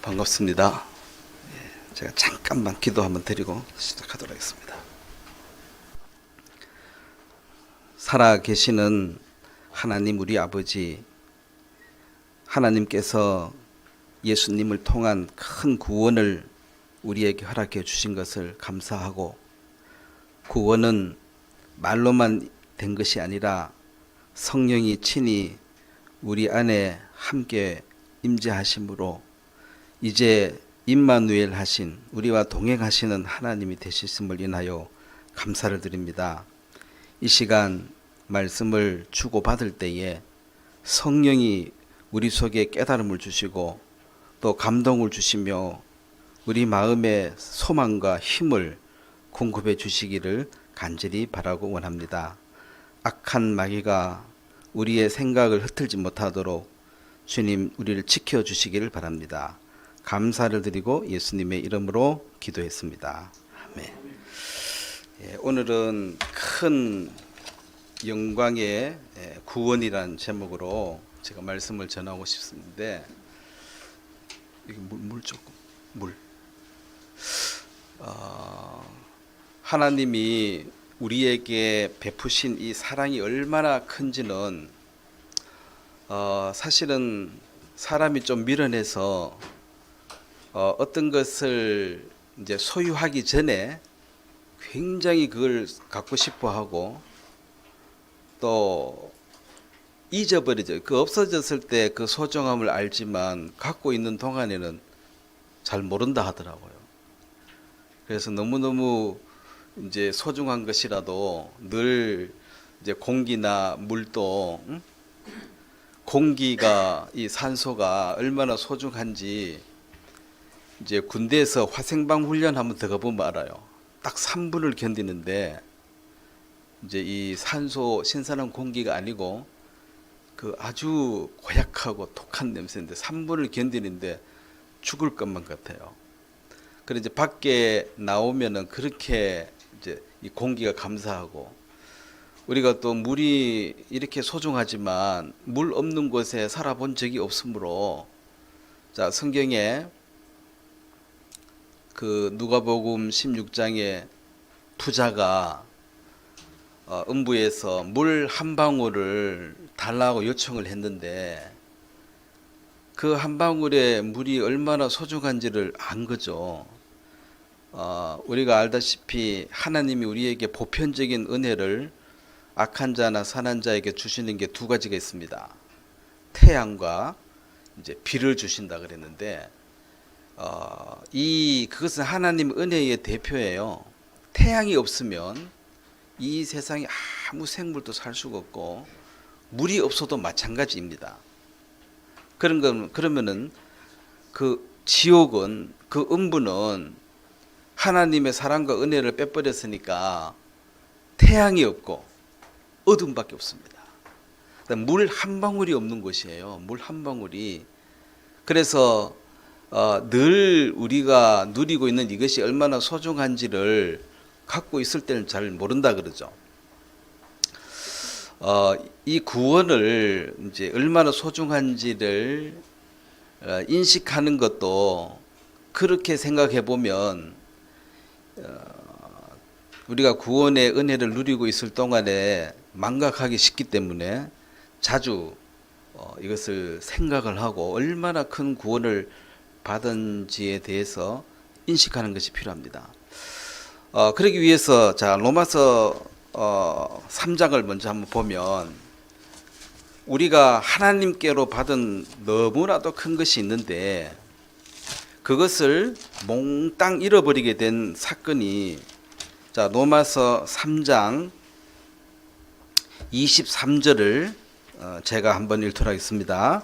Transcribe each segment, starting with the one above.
반갑습니다. 제가 잠깐만 기도 한번 드리고 시작하도록 하겠습니다. 살아계시는 하나님 우리 아버지, 하나님께서 예수님을 통한 큰 구원을 우리에게 허락해 주신 것을 감사하고, 구원은 말로만 된 것이 아니라 성령이 친히 우리 안에 함께 임재하심으로 이제 임마누엘 하신, 우리와 동행하시는 하나님이 되셨음을 인하여 감사를 드립니다. 이 시간 말씀을 주고받을 때에 성령이 우리 속에 깨달음을 주시고 또 감동을 주시며 우리 마음의 소망과 힘을 공급해 주시기를 간절히 바라고 원합니다. 악한 마귀가 우리의 생각을 흩틀지 못하도록 주님 우리를 지켜주시기를 바랍니다. 감사를 드리고 예수님의 이름으로 기도했습니다. 아멘. 오늘은 큰 영광의 구원이라는 제목으로 제가 말씀을 전하고 싶은데, 이게 물 조금 하나님이 우리에게 베푸신 이 사랑이 얼마나 큰지는 사실은 사람이 좀 미련해서 어떤 것을 이제 소유하기 전에 굉장히 그걸 갖고 싶어 하고 또 잊어버리죠. 그 없어졌을 때 그 소중함을 알지만 갖고 있는 동안에는 잘 모른다 하더라고요. 그래서 너무너무 이제 소중한 것이라도 늘 이제 공기나 물도, 공기가, 이 산소가 얼마나 소중한지 이제 군대에서 화생방 훈련 한번 들어가보면 알아요. 딱 3분을 견디는데 이제 이 산소, 신선한 공기가 아니고 그 아주 고약하고 독한 냄새인데 3분을 견디는데 죽을 것만 같아요. 그래서 이제 밖에 나오면은 그렇게 이제 이 공기가 감사하고, 우리가 또 물이 이렇게 소중하지만 물 없는 곳에 살아본 적이 없으므로, 자, 성경에 그 누가복음 16장에 부자가 음부에서 물 한 방울을 달라고 요청을 했는데 그 한 방울의 물이 얼마나 소중한지를 안 거죠. 우리가 알다시피 하나님이 우리에게 보편적인 은혜를 악한 자나 선한 자에게 주시는 게 두 가지가 있습니다. 태양과 이제 비를 주신다 그랬는데, 그것은 하나님 은혜의 대표예요. 태양이 없으면 이 세상에 아무 생물도 살 수가 없고 물이 없어도 마찬가지입니다. 그러면은 그 지옥은, 그 음부는 하나님의 사랑과 은혜를 빼버렸으니까 태양이 없고 어둠밖에 없습니다. 물 한 방울이 없는 곳이에요. 물 한 방울이. 그래서 늘 우리가 누리고 있는 이것이 얼마나 소중한지를 갖고 있을 때는 잘 모른다 그러죠. 이 구원을 이제 얼마나 소중한지를 인식하는 것도, 그렇게 생각해 보면 우리가 구원의 은혜를 누리고 있을 동안에 망각하기 쉽기 때문에 자주 이것을 생각을 하고 얼마나 큰 구원을 받은지에 대해서 인식하는 것이 필요합니다. 그러기 위해서 자, 로마서 3장을 먼저 한번 보면, 우리가 하나님께로 받은 너무나도 큰 것이 있는데 그것을 몽땅 잃어버리게 된 사건이, 자, 로마서 3장 23절을 제가 한번 읽도록 하겠습니다.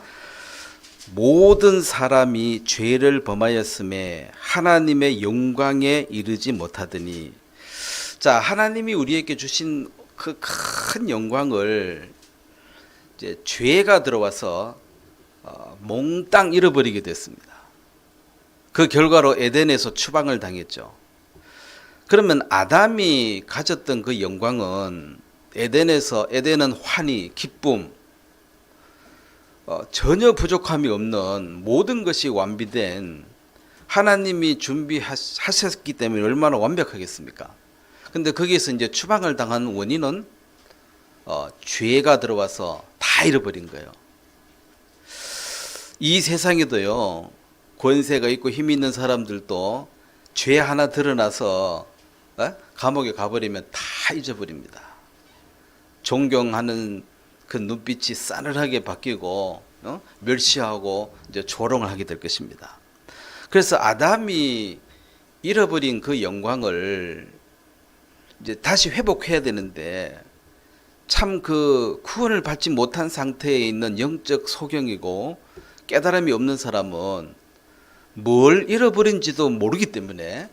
모든 사람이 죄를 범하였음에 하나님의 영광에 이르지 못하더니. 자, 하나님이 우리에게 주신 그 큰 영광을 이제 죄가 들어와서 몽땅 잃어버리게 됐습니다. 그 결과로 에덴에서 추방을 당했죠. 그러면 아담이 가졌던 그 영광은, 에덴은 환희, 기쁨, 전혀 부족함이 없는 모든 것이 완비된 하나님이 준비하셨기 때문에 얼마나 완벽하겠습니까? 근데 거기에서 이제 추방을 당한 원인은 죄가 들어와서 다 잃어버린 거예요. 이 세상에도요, 권세가 있고 힘 있는 사람들도 죄 하나 드러나서 감옥에 가버리면 다 잊어버립니다. 존경하는 그 눈빛이 싸늘하게 바뀌고 멸시하고 이제 조롱을 하게 될 것입니다. 그래서 아담이 잃어버린 그 영광을 이제 다시 회복해야 되는데 참 그 구원을 받지 못한 상태에 있는 영적 소경이고 깨달음이 없는 사람은 뭘 잃어버린지도 모르기 때문에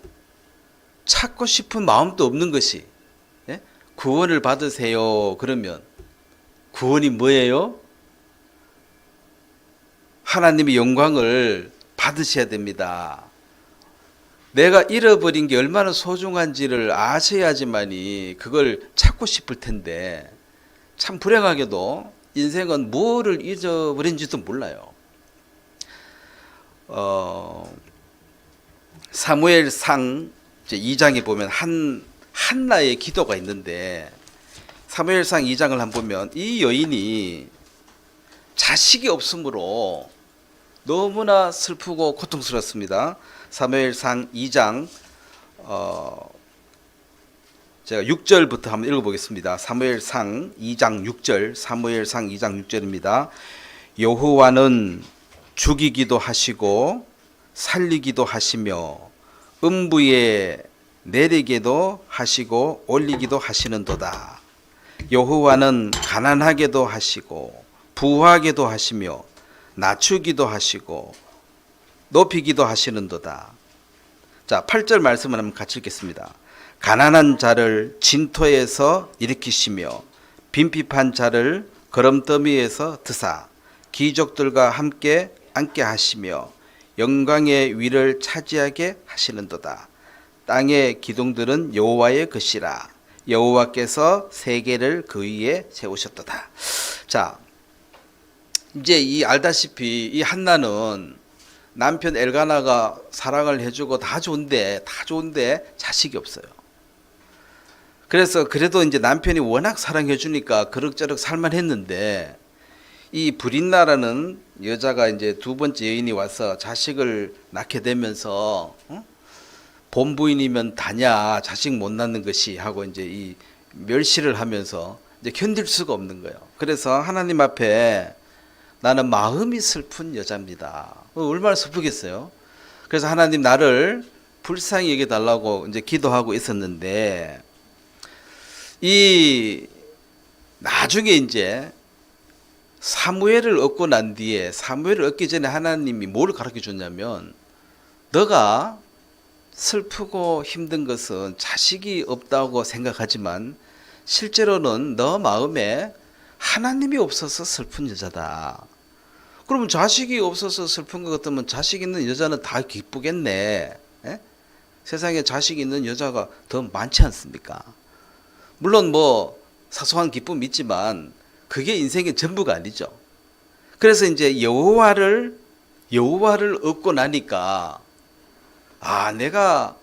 찾고 싶은 마음도 없는 것이, 구원을 받으세요 그러면 구원이 뭐예요? 하나님의 영광을 받으셔야 됩니다. 내가 잃어버린 게 얼마나 소중한지를 아셔야지만이 그걸 찾고 싶을 텐데 참 불행하게도 인생은 뭐를 잊어버린지도 몰라요. 사무엘상 2장에 보면 한나의 기도가 있는데 사무엘상 2장을 한번 보면 이 여인이 자식이 없으므로 너무나 슬프고 고통스럽습니다. 사무엘상 2장 제가 6절부터 한번 읽어보겠습니다. 사무엘상 2장 6절, 사무엘상 2장 6절입니다. 여호와는 죽이기도 하시고 살리기도 하시며 음부에 내리게도 하시고 올리기도 하시는도다. 여호와는 가난하게도 하시고 부하게도 하시며 낮추기도 하시고 높이기도 하시는도다. 자, 8절 말씀을 한번 같이 읽겠습니다. 가난한 자를 진토에서 일으키시며 빈핍한 자를 거름더미에서 드사 귀족들과 함께 앉게 하시며 영광의 위를 차지하게 하시는도다. 땅의 기둥들은 여호와의 것이라. 여호와께서 세계를 그 위에 세우셨도다. 자, 이제 이 알다시피 이 한나는 남편 엘가나가 사랑을 해주고 다 좋은데 자식이 없어요. 그래서 그래도 이제 남편이 워낙 사랑해 주니까 그럭저럭 살만했는데 이 브린나라는 여자가 이제 두 번째 여인이 와서 자식을 낳게 되면서 본부인이면 다냐 자식 못 낳는 것이 하고 이제 이 멸시를 하면서 이제 견딜 수가 없는 거예요. 그래서 하나님 앞에 나는 마음이 슬픈 여자입니다. 얼마나 슬프겠어요. 그래서 하나님 나를 불쌍히 여겨달라고 이제 기도하고 있었는데 이 나중에 이제 사무엘을 얻고 난 뒤에 사무엘을 얻기 전에 하나님이 뭘 가르쳐 줬냐면 너가 슬프고 힘든 것은 자식이 없다고 생각하지만 실제로는 너 마음에 하나님이 없어서 슬픈 여자다. 그러면 자식이 없어서 슬픈 것 같으면 자식 있는 여자는 다 기쁘겠네. 에? 세상에 자식 있는 여자가 더 많지 않습니까? 물론 뭐 사소한 기쁨이 있지만 그게 인생의 전부가 아니죠. 그래서 이제 여호와를 얻고 나니까 내가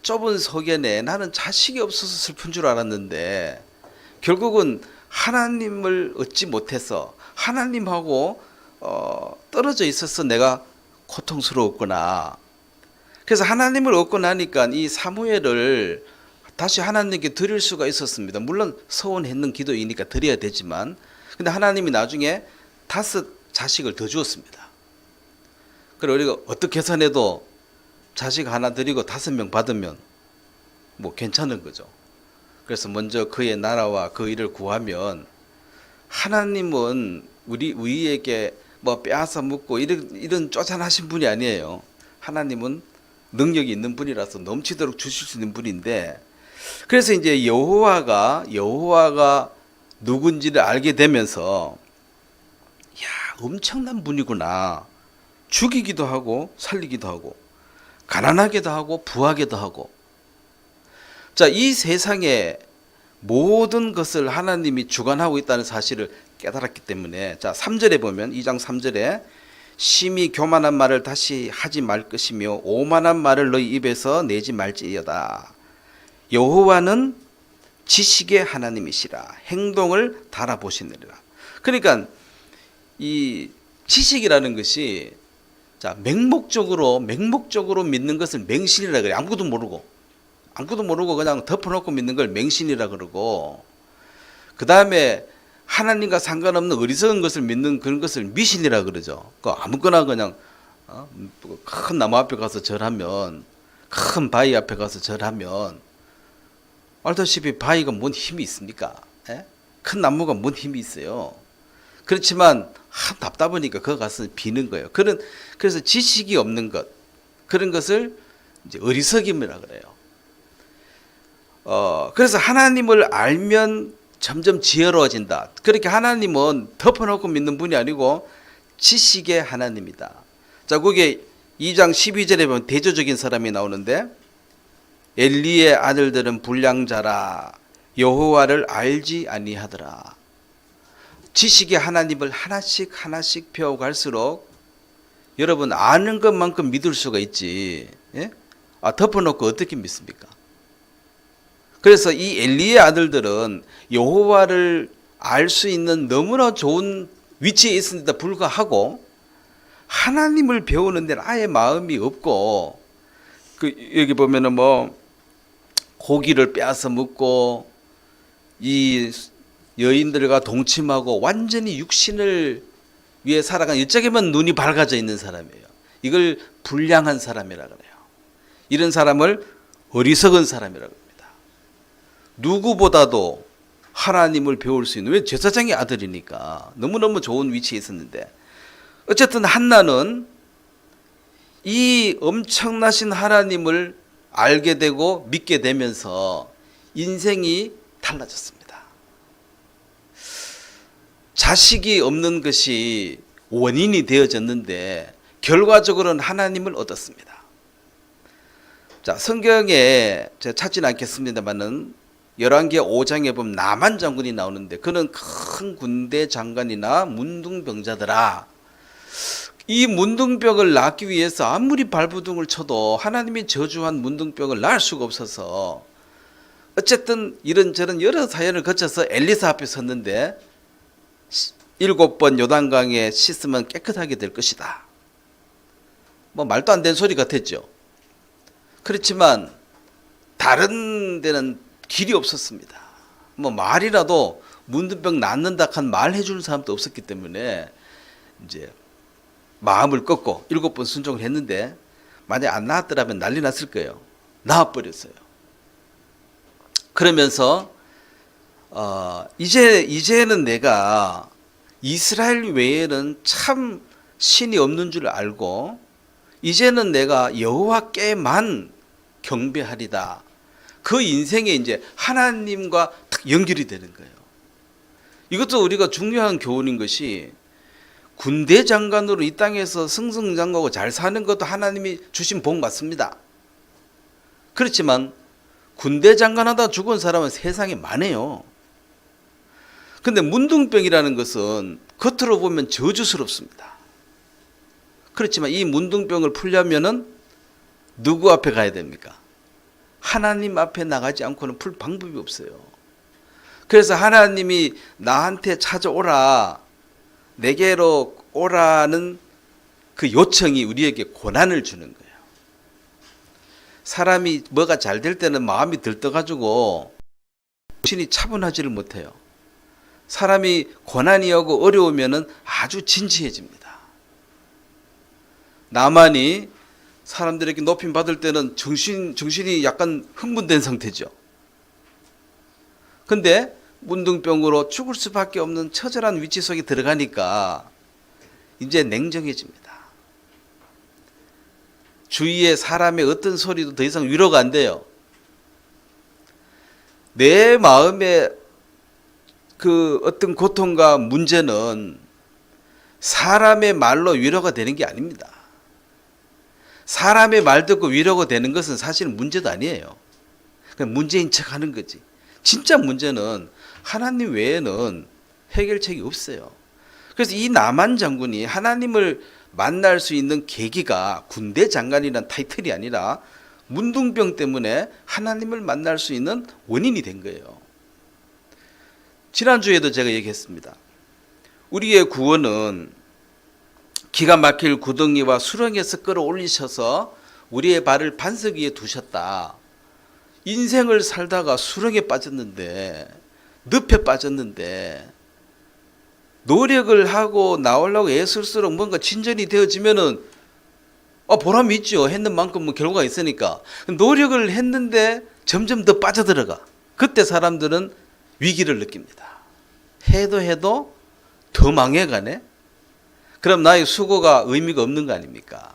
좁은 석연에 나는 자식이 없어서 슬픈 줄 알았는데 결국은 하나님을 얻지 못해서 하나님하고 떨어져 있어서 내가 고통스러웠구나. 그래서 하나님을 얻고 나니까 이 사무엘을 다시 하나님께 드릴 수가 있었습니다. 물론 서원했는 기도이니까 드려야 되지만 근데 하나님이 나중에 5 자식을 더 주었습니다. 그리고 우리가 어떻게 계산해도 자식 하나 드리고 5명 받으면 뭐 괜찮은 거죠. 그래서 먼저 그의 나라와 그 일을 구하면 하나님은 우리에게 뭐 빼앗아 먹고 이런 쪼잔하신 분이 아니에요. 하나님은 능력이 있는 분이라서 넘치도록 주실 수 있는 분인데 그래서 이제 여호와가 누군지를 알게 되면서 엄청난 분이구나. 죽이기도 하고 살리기도 하고 가난하게도 하고 부하게도 하고 자, 이 세상에 모든 것을 하나님이 주관하고 있다는 사실을 깨달았기 때문에. 자, 3절에 보면 2장 3절에 심히 교만한 말을 다시 하지 말 것이며 오만한 말을 너희 입에서 내지 말지어다. 여호와는 지식의 하나님이시라. 행동을 달아보시느니라. 그러니까 이 지식이라는 것이 자, 맹목적으로 믿는 것을 맹신이라 그래. 아무것도 모르고 그냥 덮어놓고 믿는 걸 맹신이라 그러고, 그 다음에 하나님과 상관없는 어리석은 것을 믿는 그런 것을 미신이라 그러죠. 아무거나 그냥 큰 나무 앞에 가서 절하면, 큰 바위 앞에 가서 절하면 알다시피 바위가 뭔 힘이 있습니까? 에? 큰 나무가 뭔 힘이 있어요. 그렇지만 답답하니까 거기 가서 비는 거예요. 그래서 지식이 없는 것, 그런 것을 이제 어리석임이라 그래요. 그래서 하나님을 알면 점점 지혜로워진다. 그렇게 하나님은 덮어놓고 믿는 분이 아니고 지식의 하나님이다. 자, 거기에 2장 12절에 보면 대조적인 사람이 나오는데, 엘리의 아들들은 불량자라 여호와를 알지 아니하더라. 지식의 하나님을 하나씩 배워갈수록 여러분 아는 것만큼 믿을 수가 있지. 예? 덮어놓고 어떻게 믿습니까? 그래서 이 엘리의 아들들은 여호와를 알 수 있는 너무나 좋은 위치에 있음에도 불구하고 하나님을 배우는 데는 아예 마음이 없고, 여기 보면은 뭐 고기를 빼앗아 먹고 이 여인들과 동침하고 완전히 육신을 위해 살아간, 이쪽에만 눈이 밝아져 있는 사람이에요. 이걸 불량한 사람이라 그래요. 이런 사람을 어리석은 사람이라고 합니다. 누구보다도 하나님을 배울 수 있는, 왜 제사장의 아들이니까 너무너무 좋은 위치에 있었는데, 어쨌든 한나는 이 엄청나신 하나님을 알게 되고 믿게 되면서 인생이 달라졌습니다. 자식이 없는 것이 원인이 되어졌는데 결과적으로는 하나님을 얻었습니다. 자, 성경에 제가 찾지는 않겠습니다만은 열왕기하 5장에 보면 나만 장군이 나오는데, 그는 큰 군대 장관이나 문둥병자더라. 이 문둥병을 낳기 위해서 아무리 발부둥을 쳐도 하나님이 저주한 문둥병을 낳을 수가 없어서 어쨌든 이런저런 여러 사연을 거쳐서 엘리사 앞에 섰는데 7번 요단강에 씻으면 깨끗하게 될 것이다. 뭐 말도 안 되는 소리 같았죠. 그렇지만 다른 데는 길이 없었습니다. 뭐 말이라도 문둥병 낫는다 한 말 해주는 사람도 없었기 때문에 이제 마음을 꺾고 7번 순종을 했는데, 만약 안 나았더라면 난리 났을 거예요. 나와버렸어요. 그러면서 이제는 내가 이스라엘 외에는 참 신이 없는 줄 알고 이제는 내가 여호와께만 경배하리다. 그 인생에 이제 하나님과 딱 연결이 되는 거예요. 이것도 우리가 중요한 교훈인 것이, 군대 장관으로 이 땅에서 승승장구하고 잘 사는 것도 하나님이 주신 복 맞습니다. 그렇지만 군대 장관하다 죽은 사람은 세상에 많아요. 근데 문둥병이라는 것은 겉으로 보면 저주스럽습니다. 그렇지만 이 문둥병을 풀려면은 누구 앞에 가야 됩니까? 하나님 앞에 나가지 않고는 풀 방법이 없어요. 그래서 하나님이 나한테 찾아오라, 내게로 오라는 그 요청이 우리에게 고난을 주는 거예요. 사람이 뭐가 잘 될 때는 마음이 들떠가지고 정신이 차분하지를 못해요. 사람이 고난이 오고 어려우면 아주 진지해집니다. 나만이 사람들에게 높임 받을 때는 정신이 약간 흥분된 상태죠. 근데 문둥병으로 죽을 수밖에 없는 처절한 위치 속에 들어가니까 이제 냉정해집니다. 주위에 사람의 어떤 소리도 더 이상 위로가 안 돼요. 내 마음에 그 어떤 고통과 문제는 사람의 말로 위로가 되는 게 아닙니다. 사람의 말 듣고 위로가 되는 것은 사실은 문제도 아니에요. 그냥 문제인 척 하는 거지. 진짜 문제는 하나님 외에는 해결책이 없어요. 그래서 이 나만 장군이 하나님을 만날 수 있는 계기가 군대 장관이란 타이틀이 아니라 문둥병 때문에 하나님을 만날 수 있는 원인이 된 거예요. 지난주에도 제가 얘기했습니다. 우리의 구원은 기가 막힐 구덩이와 수렁에서 끌어올리셔서 우리의 발을 반석 위에 두셨다. 인생을 살다가 수렁에 빠졌는데, 늪에 빠졌는데 노력을 하고 나오려고 애쓸수록 뭔가 진전이 되어지면은 보람이 있죠. 했는 만큼 뭐 결과가 있으니까. 노력을 했는데 점점 더 빠져들어가. 그때 사람들은 위기를 느낍니다. 해도 더 망해가네. 그럼 나의 수고가 의미가 없는 거 아닙니까?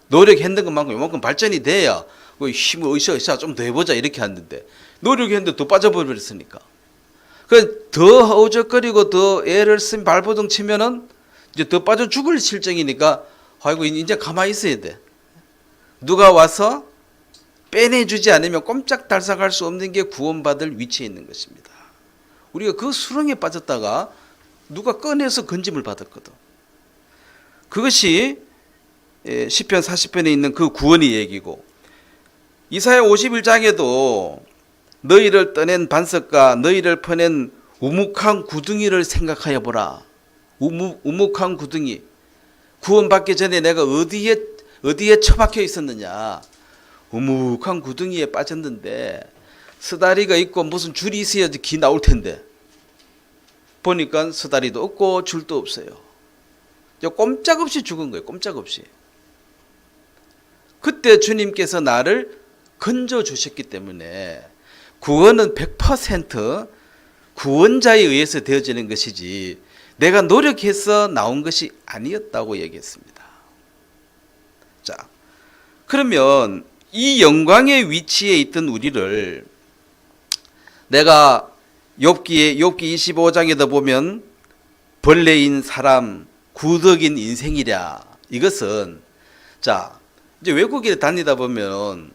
노력했는 것만큼 요만큼 발전이 돼야 힘을 으쌰 좀 더 해보자 이렇게 하는데 노력했는데 더 빠져버렸으니까. 더 허우적거리고 더 애를 쓴 발버둥 치면은 이제 더 빠져 죽을 실정이니까 아이고 이제 가만히 있어야 돼. 누가 와서 빼내주지 않으면 꼼짝달싹할 수 없는 게 구원받을 위치에 있는 것입니다. 우리가 그 수렁에 빠졌다가 누가 꺼내서 건짐을 받았거든. 그것이 시편 40편에 있는 그 구원의 얘기고, 이사야 51장에도 너희를 떠낸 반석과 너희를 퍼낸 우묵한 구덩이를 생각하여 보라. 우묵한 구덩이. 구원받기 전에 내가 어디에 처박혀 있었느냐. 우묵한 구덩이에 빠졌는데 스다리가 있고 무슨 줄이 있어야지 기 나올 텐데 보니까 스다리도 없고 줄도 없어요. 꼼짝없이 죽은 거예요. 꼼짝없이. 그때 주님께서 나를 건져주셨기 때문에 구원은 100% 구원자에 의해서 되어지는 것이지 내가 노력해서 나온 것이 아니었다고 얘기했습니다. 자, 그러면 이 영광의 위치에 있던 우리를 내가 욥기 25장에도 보면 벌레인 사람, 구덕인 인생이랴. 이것은 자 이제 외국에 다니다 보면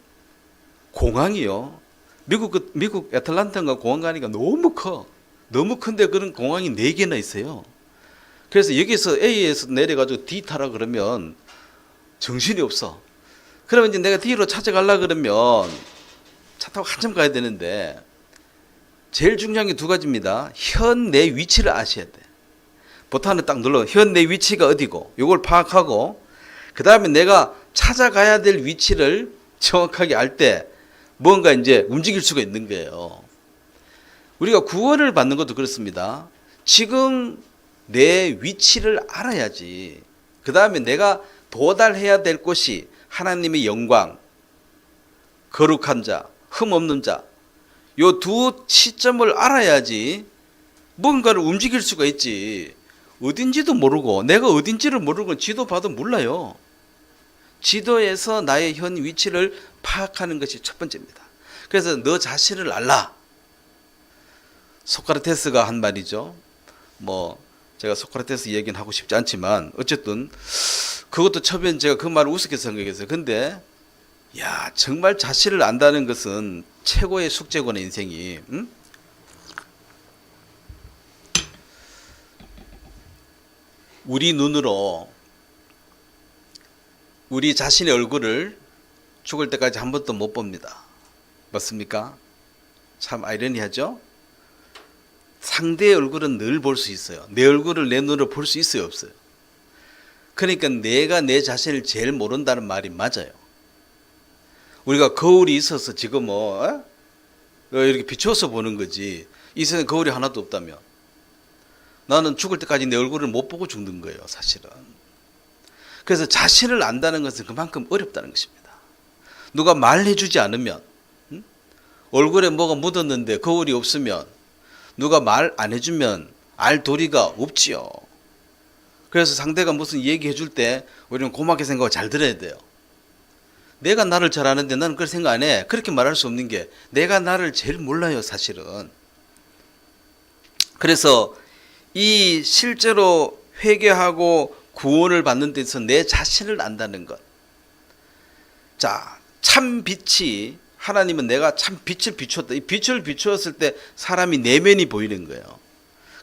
공항이요. 미국 애틀란타가 공항 가니까 너무 커. 너무 큰데 그런 공항이 4개나 있어요. 그래서 여기서 A에서 내려가지고 D 타라 그러면 정신이 없어. 그러면 이제 내가 D로 찾아가려 그러면 차 타고 한참 가야 되는데 제일 중요한 게 2가지입니다. 현 내 위치를 아셔야 돼. 버튼을 딱 눌러 현 내 위치가 어디고 이걸 파악하고 그 다음에 내가 찾아가야 될 위치를 정확하게 알 때 뭔가 이제 움직일 수가 있는 거예요. 우리가 구원을 받는 것도 그렇습니다. 지금 내 위치를 알아야지. 그 다음에 내가 도달해야 될 곳이 하나님의 영광, 거룩한 자, 흠 없는 자, 요 2 시점을 알아야지 뭔가를 움직일 수가 있지. 어딘지도 모르고 내가 어딘지를 모르고 지도 봐도 몰라요. 지도에서 나의 현 위치를 파악하는 것이 첫 번째입니다. 그래서 너 자신을 알라. 소크라테스가 한 말이죠. 제가 소크라테스 얘기는 하고 싶지 않지만 어쨌든 그것도 처음엔 제가 그 말을 우습게 생각했어요. 근데 정말 자신을 안다는 것은 최고의 숙제구나 인생이. 응? 우리 눈으로 우리 자신의 얼굴을 죽을 때까지 한 번도 못 봅니다. 맞습니까? 참 아이러니하죠? 상대의 얼굴은 늘 볼 수 있어요. 내 얼굴을 내 눈으로 볼 수 있어요, 없어요? 그러니까 내가 내 자신을 제일 모른다는 말이 맞아요. 우리가 거울이 있어서 지금 이렇게 비춰서 보는 거지. 이 세상에 거울이 하나도 없다면 나는 죽을 때까지 내 얼굴을 못 보고 죽는 거예요, 사실은. 그래서 자신을 안다는 것은 그만큼 어렵다는 것입니다. 누가 말해주지 않으면, 얼굴에 뭐가 묻었는데 거울이 없으면 누가 말 안 해주면 알 도리가 없지요. 그래서 상대가 무슨 얘기해 줄 때 우리는 고맙게 생각하고 잘 들어야 돼요. 내가 나를 잘 아는데 나는 그걸 생각 안 해. 그렇게 말할 수 없는 게 내가 나를 제일 몰라요, 사실은. 그래서 이 실제로 회개하고 구원을 받는 데서 내 자신을 안다는 것. 자, 참 빛이, 하나님은 내가 참 빛을 비추었다. 이 빛을 비추었을 때 사람이 내면이 보이는 거예요.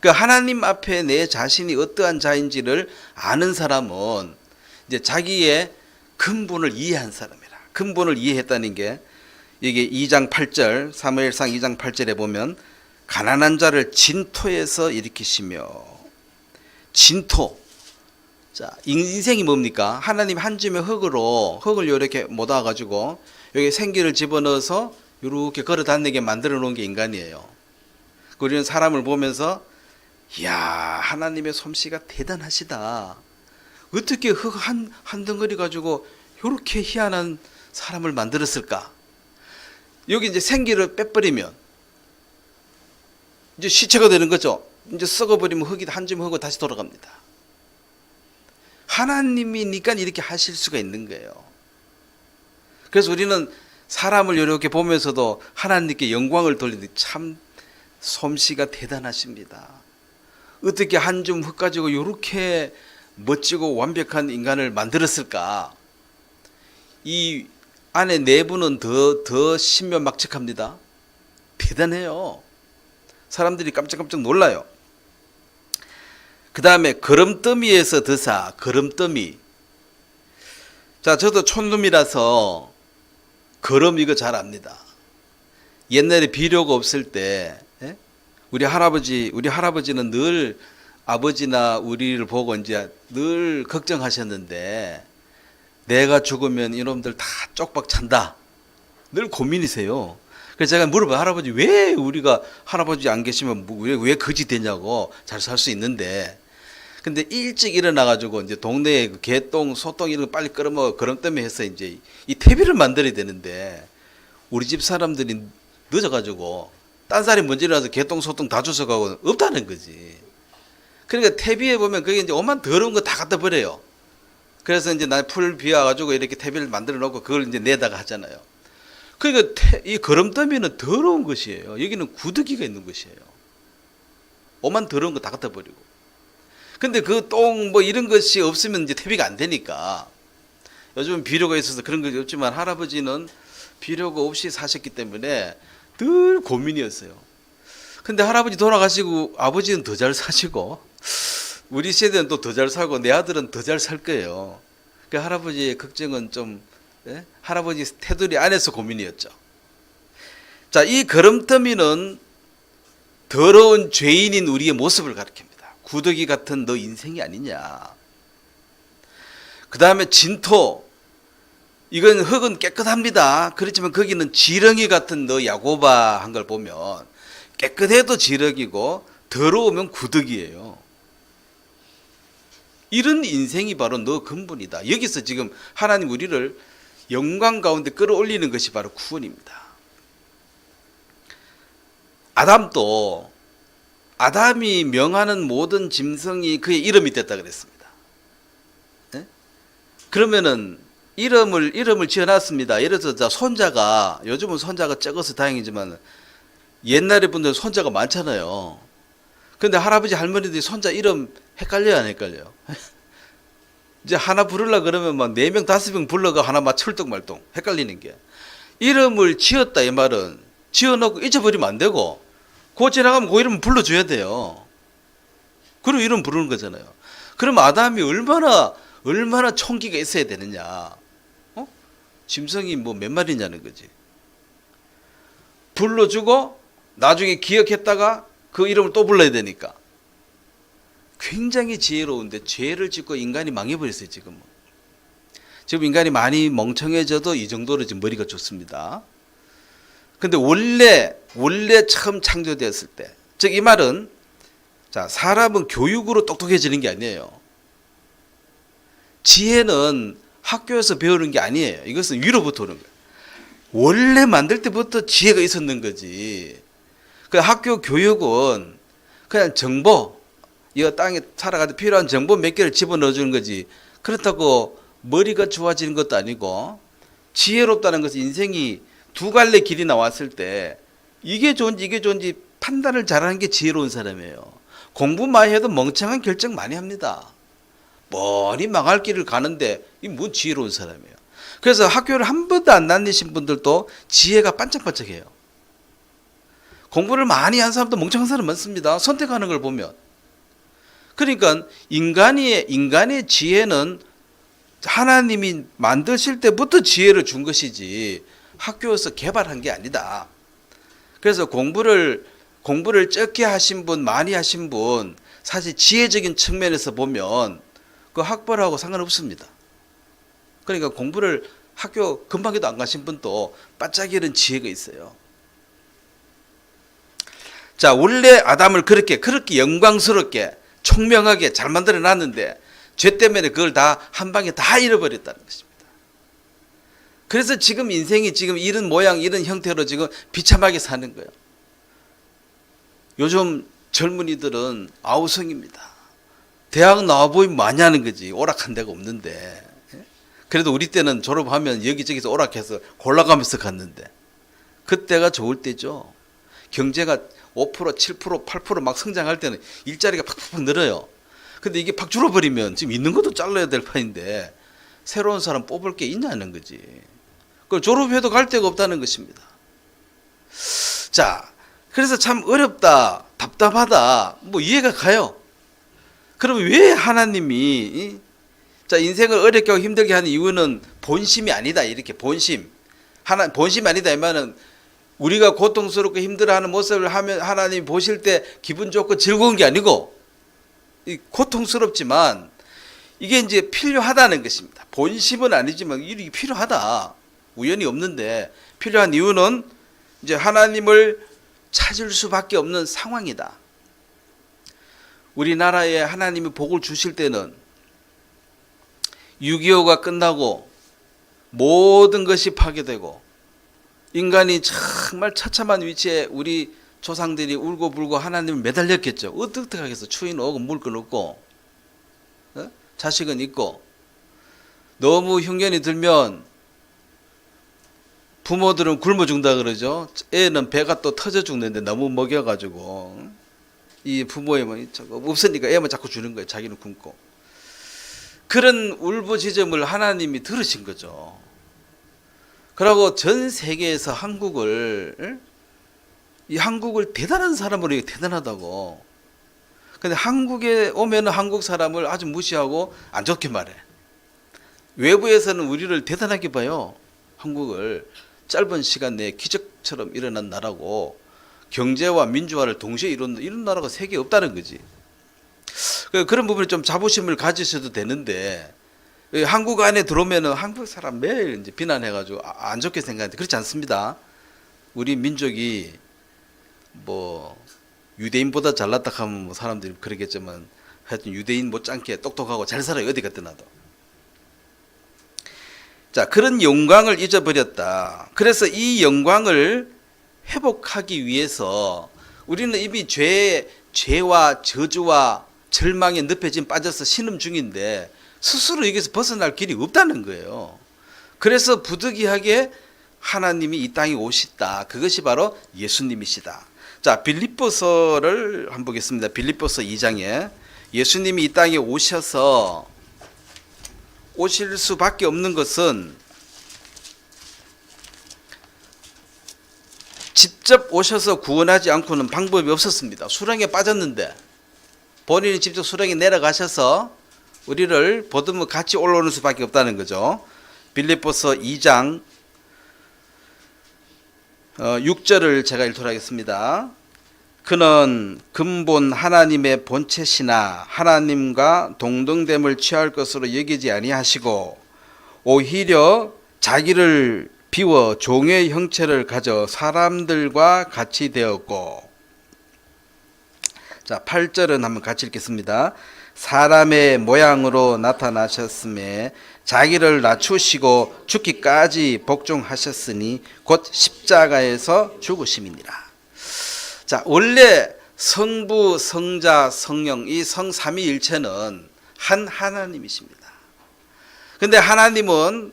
그 하나님 앞에 내 자신이 어떠한 자인지를 아는 사람은 이제 자기의 근본을 이해한 사람이라. 근본을 이해했다는 게 이게 2장 8절 사무엘상 2장 8절에 보면 가난한 자를 진토에서 일으키시며 진토. 자, 인생이 뭡니까? 하나님 한 줌의 흙을 이렇게 모아 가지고 여기 생기를 집어넣어서 이렇게 걸어 다니게 만들어 놓은 게 인간이에요. 우리는 사람을 보면서 이야, 하나님의 솜씨가 대단하시다. 어떻게 흙 한 덩어리 가지고 이렇게 희한한 사람을 만들었을까? 여기 이제 생기를 빼버리면 이제 시체가 되는 거죠. 이제 썩어버리면 흙이 한 줌 흙고 다시 돌아갑니다. 하나님이니까 이렇게 하실 수가 있는 거예요. 그래서 우리는 사람을 이렇게 보면서도 하나님께 영광을 돌리는데 참 솜씨가 대단하십니다. 어떻게 한 줌 흙 가지고 이렇게 멋지고 완벽한 인간을 만들었을까? 이 안에 내부는 더 신묘막측합니다. 대단해요. 사람들이 깜짝깜짝 놀라요. 그 다음에 거름더미에서 드사, 거름더미. 자, 저도 촌놈이라서 거름 이거 잘 압니다. 옛날에 비료가 없을 때 우리 할아버지는 늘 아버지나 우리를 보고 이제 늘 걱정하셨는데 내가 죽으면 이놈들 다 쪽박 찬다. 늘 고민이세요. 그래서 제가 물어봐요. 할아버지 왜 우리가 할아버지 안 계시면 왜 거지 되냐고. 잘 살 수 있는데. 근데 일찍 일어나가지고 이제 동네에 그 개똥, 소똥 이런 거 빨리 끌어먹어 거름더미 해서 이제 이 퇴비를 만들어야 되는데 우리 집 사람들이 늦어가지고 딴 사람이 먼저 일어나서 개똥, 소똥 다 주워가고 없다는 거지. 그러니까 퇴비에 보면 그게 이제 오만 더러운 거 다 갖다 버려요. 그래서 이제 나 풀 비워가지고 이렇게 퇴비를 만들어 놓고 그걸 이제 내다가 하잖아요. 그러니까 이 거름더미는 더러운 것이에요. 여기는 구더기가 있는 것이에요. 오만 더러운 거 다 갖다 버리고. 근데 그 똥 뭐 이런 것이 없으면 이제 퇴비가 안 되니까 요즘은 비료가 있어서 그런 것이 없지만 할아버지는 비료가 없이 사셨기 때문에 늘 고민이었어요. 근데 할아버지 돌아가시고 아버지는 더 잘 사시고 우리 세대는 또 더 잘 살고 내 아들은 더 잘 살 거예요. 그 할아버지의 걱정은 좀 할아버지 테두리 안에서 고민이었죠. 자, 이 거름더미는 더러운 죄인인 우리의 모습을 가리킵니다. 구더기 같은 너 인생이 아니냐. 그 다음에 진토. 이건 흙은 깨끗합니다. 그렇지만 거기는 지렁이 같은 너 야고바 한 걸 보면 깨끗해도 지렁이고 더러우면 구더기예요. 이런 인생이 바로 너 근본이다. 여기서 지금 하나님 우리를 영광 가운데 끌어올리는 것이 바로 구원입니다. 아담이 명하는 모든 짐승이 그의 이름이 됐다 그랬습니다. 네? 그러면은 이름을 지어놨습니다. 예를 들어서 손자가 요즘은 손자가 적어서 다행이지만 옛날에 분들 손자가 많잖아요. 근데 할아버지 할머니들이 손자 이름 헷갈려요, 안 헷갈려요? 이제 하나 부르려 그러면 막 4명 5명 불러가 하나 막 철떡말똥 헷갈리는 게. 이름을 지었다 이 말은 지어놓고 잊어버리면 안 되고 그 지나가면 그 이름 불러줘야 돼요. 그리고 이름 부르는 거잖아요. 그럼 아담이 얼마나 총기가 있어야 되느냐. 짐승이 뭐 몇 마리냐는 거지. 불러주고 나중에 기억했다가 그 이름을 또 불러야 되니까. 굉장히 지혜로운데 죄를 짓고 인간이 망해버렸어요. 지금 인간이 많이 멍청해져도 이 정도로 지금 머리가 좋습니다. 근데 원래 처음 창조되었을 때, 즉 이 말은 자, 사람은 교육으로 똑똑해지는 게 아니에요. 지혜는 학교에서 배우는 게 아니에요. 이것은 위로부터 오는 거예요. 원래 만들 때부터 지혜가 있었는 거지. 그 학교 교육은 그냥 정보, 이 땅에 살아가도 필요한 정보 몇 개를 집어넣어 주는 거지. 그렇다고 머리가 좋아지는 것도 아니고, 지혜롭다는 것은 인생이 두 갈래 길이 나왔을 때 이게 좋은지 판단을 잘하는 게 지혜로운 사람이에요. 공부 많이 해도 멍청한 결정 많이 합니다. 머리 망할 길을 가는데 이 뭔 지혜로운 사람이에요. 그래서 학교를 한 번도 안 다니신 분들도 지혜가 반짝반짝해요. 공부를 많이 한 사람도 멍청한 사람 많습니다. 선택하는 걸 보면. 그러니까 인간의 지혜는 하나님이 만드실 때부터 지혜를 준 것이지 학교에서 개발한 게 아니다. 그래서 공부를 적게 하신 분, 많이 하신 분, 사실 지혜적인 측면에서 보면 그 학벌하고 상관없습니다. 그러니까 공부를 학교 금방에도 안 가신 분도 반짝이는 지혜가 있어요. 자, 원래 아담을 그렇게 영광스럽게 총명하게 잘 만들어 놨는데 죄 때문에 그걸 다 한 방에 다 잃어버렸다는 것입니다. 그래서 지금 인생이 지금 이런 모양, 이런 형태로 지금 비참하게 사는 거예요. 요즘 젊은이들은 아우성입니다. 대학 나와보면 많이 하는 거지. 오락한 데가 없는데. 그래도 우리 때는 졸업하면 여기저기서 오락해서 골라가면서 갔는데 그때가 좋을 때죠. 경제가 5%, 7%, 8% 성장할 때는 일자리가 팍팍 늘어요. 근데 이게 팍 줄어버리면 지금 있는 것도 잘라야 될 판인데 새로운 사람 뽑을 게 있냐는 거지. 그걸 졸업해도 갈 데가 없다는 것입니다. 자, 그래서 참 어렵다, 답답하다, 이해가 가요. 그럼 왜 하나님이 자, 인생을 어렵게 하고 힘들게 하는 이유는 본심이 아니다. 이렇게 본심이 아니다. 이면은 우리가 고통스럽고 힘들어하는 모습을 하면 하나님이 보실 때 기분 좋고 즐거운 게 아니고 고통스럽지만 이게 이제 필요하다는 것입니다. 본심은 아니지만 이게 필요하다. 우연히 없는데 필요한 이유는 이제 하나님을 찾을 수밖에 없는 상황이다. 우리나라에 하나님이 복을 주실 때는 6.25가 끝나고 모든 것이 파괴되고 인간이 정말 처참한 위치에 우리 조상들이 울고불고 하나님을 매달렸겠죠. 어떻게 하겠어. 추위는 오고 물건 없고 자식은 있고 너무 흉년이 들면 부모들은 굶어 죽는다 그러죠. 애는 배가 또 터져 죽는데 너무 먹여가지고 이 부모의 없으니까 애만 자꾸 주는 거예요. 자기는 굶고. 그런 울부짖음을 하나님이 들으신 거죠. 그러고 전 세계에서 한국을 대단한 사람으로 대단하다고. 근데 한국에 오면 한국 사람을 아주 무시하고 안 좋게 말해. 외부에서는 우리를 대단하게 봐요. 한국을 짧은 시간 내에 기적처럼 일어난 나라고 경제와 민주화를 동시에 이런 나라가 세계에 없다는 거지. 그런 부분에 좀 자부심을 가지셔도 되는데 한국 안에 들어오면은 한국 사람 매일 이제 비난해가지고 안 좋게 생각하는데 그렇지 않습니다. 우리 민족이 유대인보다 잘났다 하면 사람들이 그러겠지만 하여튼 유대인 못지않게 똑똑하고 잘 살아요. 어디 갔든 나도. 자, 그런 영광을 잊어버렸다. 그래서 이 영광을 회복하기 위해서 우리는 이미 죄와 저주와 절망에 늪에 지금 빠져서 신음 중인데 스스로 여기서 벗어날 길이 없다는 거예요. 그래서 부득이하게 하나님이 이 땅에 오시다. 그것이 바로 예수님이시다. 자, 빌립보서를 한번 보겠습니다. 빌립보서 2장에 예수님이 이 땅에 오실 수밖에 없는 것은 직접 오셔서 구원하지 않고는 방법이 없었습니다. 수렁에 빠졌는데 본인이 직접 수렁에 내려가셔서 우리를 보듬어 같이 올라오는 수밖에 없다는 거죠. 빌립보서 2장 6절을 제가 읽도록 하겠습니다. 그는 근본 하나님의 본체시나 하나님과 동등됨을 취할 것으로 여기지 아니하시고 오히려 자기를 비워 종의 형체를 가져 사람들과 같이 되었고. 자, 8절은 한번 같이 읽겠습니다. 사람의 모양으로 나타나셨음에 자기를 낮추시고 죽기까지 복종하셨으니 곧 십자가에서 죽으심이니라. 자, 원래 성부, 성자, 성령 이 성삼위일체는 한 하나님이십니다. 근데 하나님은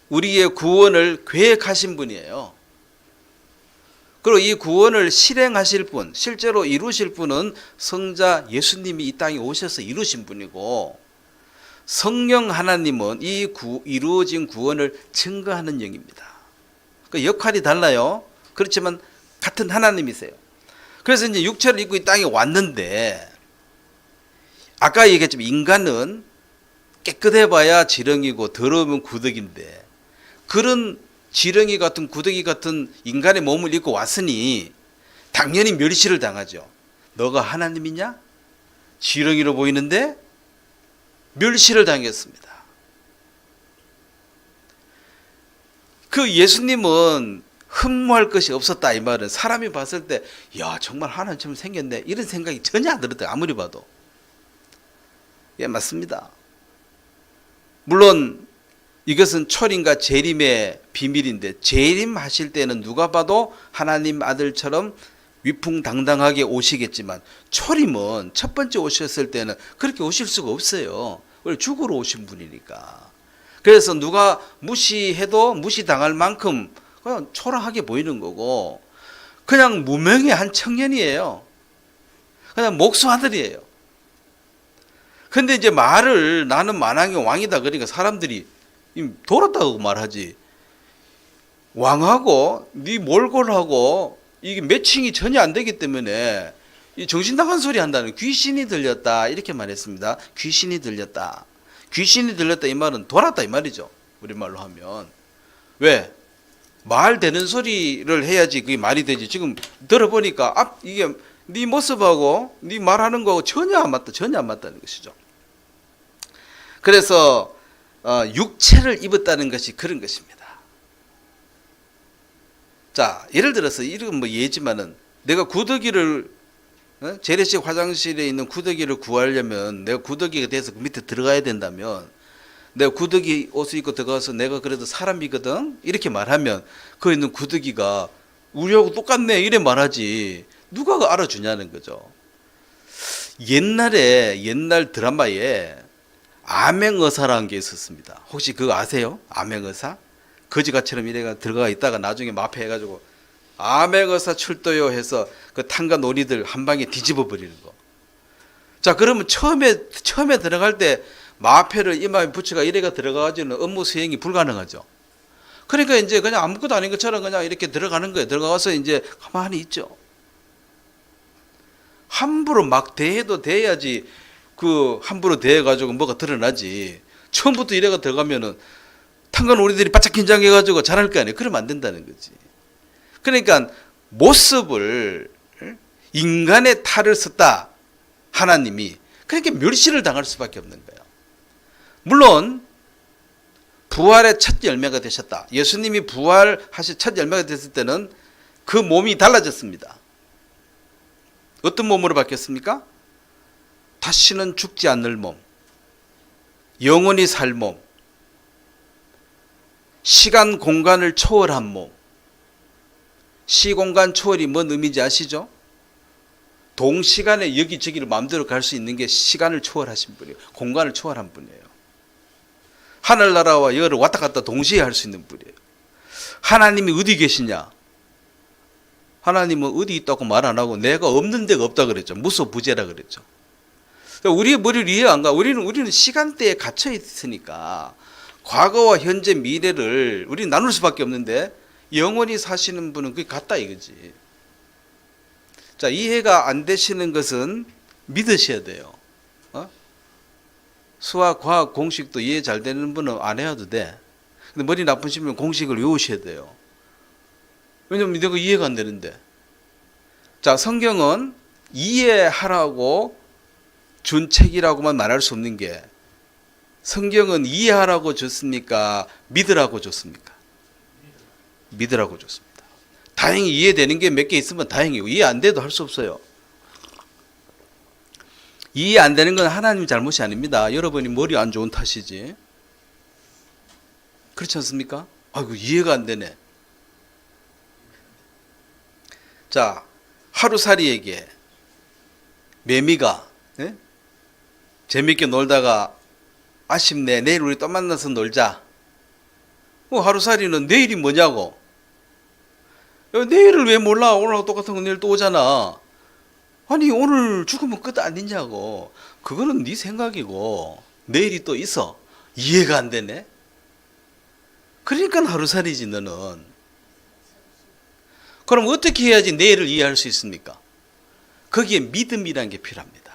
우리의 구원을 계획하신 분이에요. 그리고 이 구원을 실행하실 분, 실제로 이루실 분은 성자 예수님이 이 땅에 오셔서 이루신 분이고, 성령 하나님은 이 이루어진 구원을 증거하는 영입니다. 그 역할이 달라요. 그렇지만 같은 하나님이세요. 그래서 이제 육체를 입고 이 땅에 왔는데 아까 얘기했지만 인간은 깨끗해봐야 지렁이고 더러우면 구더기인데 그런 지렁이 같은 구더기 같은 인간의 몸을 입고 왔으니 당연히 멸시를 당하죠. 너가 하나님이냐? 지렁이로 보이는데 멸시를 당했습니다. 그 예수님은 흠모할 것이 없었다 이 말은 사람이 봤을 때 야 정말 하나님처럼 생겼네 이런 생각이 전혀 안 들었대요. 아무리 봐도. 예, 맞습니다. 물론 이것은 초림과 재림의 비밀인데 재림하실 때는 누가 봐도 하나님 아들처럼 위풍당당하게 오시겠지만 초림은 첫 번째 오셨을 때는 그렇게 오실 수가 없어요. 원래 죽으러 오신 분이니까. 그래서 누가 무시해도 무시당할 만큼 그냥 초라하게 보이는 거고 그냥 무명의 한 청년이에요. 그냥 목수 아들이에요. 근데 이제 말을 나는 만왕의 왕이다 그러니까 사람들이 돌았다고 말하지. 왕하고 네 몰골하고 이게 매칭이 전혀 안 되기 때문에 이 정신 나간 소리 한다는 귀신이 들렸다 이렇게 말했습니다. 귀신이 들렸다. 귀신이 들렸다 이 말은 돌았다 이 말이죠. 우리말로 하면. 왜? 말 되는 소리를 해야지 그게 말이 되지. 지금 들어보니까 이게 네 모습하고 네 말하는 거하고 전혀 안 맞다. 전혀 안 맞다는 것이죠. 그래서 육체를 입었다는 것이 그런 것입니다. 자, 예를 들어서 이런 뭐 예지만은 내가 구더기를 재래식 화장실에 있는 구더기를 구하려면 내가 구더기가 돼서 그 밑에 들어가야 된다면 내가 구더기 옷을 입고 들어가서 내가 그래도 사람이거든 이렇게 말하면 거기 있는 구더기가 우리하고 똑같네 이래 말하지 누가 알아주냐는 거죠. 옛날 드라마에 암행어사라는 게 있었습니다. 혹시 그거 아세요? 암행어사? 거지같이처럼 이래가 들어가 있다가 나중에 마패해가지고 암행어사 출도요 해서 그 탕과 놀이들 한 방에 뒤집어 버리는 거. 자, 그러면 처음에 들어갈 때 마패를 이마에 붙여가 이래가 들어가가지고는 업무 수행이 불가능하죠. 그러니까 이제 그냥 아무것도 아닌 것처럼 그냥 이렇게 들어가는 거예요. 들어가서 이제 가만히 있죠. 함부로 막 대해도 대야지 그 함부로 대해가지고 뭐가 드러나지. 처음부터 이래가 들어가면은 탕간 우리들이 바짝 긴장해가지고 잘할 거 아니에요. 그러면 안 된다는 거지. 그러니까 모습을 인간의 탈을 썼다 하나님이 그러니까 멸시를 당할 수밖에 없는 거예요. 물론 부활의 첫 열매가 되셨다. 예수님이 부활하신 첫 열매가 됐을 때는 그 몸이 달라졌습니다. 어떤 몸으로 바뀌었습니까? 다시는 죽지 않을 몸, 영원히 살 몸, 시간 공간을 초월한 몸. 시공간 초월이 뭔 의미인지 아시죠? 동시간에 여기저기를 마음대로 갈 수 있는 게 시간을 초월하신 분이에요. 공간을 초월한 분이에요. 하늘나라와 열을 왔다 갔다 동시에 할 수 있는 분이에요. 하나님이 어디 계시냐? 하나님은 어디 있다고 말 안 하고 내가 없는 데가 없다 그랬죠. 무소부재라 그랬죠. 우리의 머리를 이해 안 가. 우리는 시간대에 갇혀 있으니까 과거와 현재 미래를 우리 나눌 수밖에 없는데 영원히 사시는 분은 그게 같다 이거지. 자, 이해가 안 되시는 것은 믿으셔야 돼요. 수학, 과학, 공식도 이해 잘 되는 분은 안 해도 돼. 근데 머리 나쁘시면 공식을 외우셔야 돼요. 왜냐면 내가 이해가 안 되는데. 자, 성경은 이해하라고 준 책이라고만 말할 수 없는 게 성경은 이해하라고 줬습니까? 믿으라고 줬습니까? 믿으라고 줬습니다. 다행히 이해되는 게 몇 개 있으면 다행이고 이해 안 돼도 할 수 없어요. 이해 안 되는 건 하나님 잘못이 아닙니다. 여러분이 머리 안 좋은 탓이지. 그렇지 않습니까? 아이고 이해가 안 되네. 자, 하루살이에게 매미가 재밌게 놀다가 아쉽네. 내일 우리 또 만나서 놀자. 하루살이는 내일이 뭐냐고. 내일을 왜 몰라? 오늘하고 똑같은 거 내일 또 오잖아. 아니 오늘 죽으면 끝 아니냐고. 그거는 네 생각이고 내일이 또 있어. 이해가 안 되네. 그러니까 하루살이지 너는. 그럼 어떻게 해야지 내일을 이해할 수 있습니까? 거기에 믿음이라는 게 필요합니다.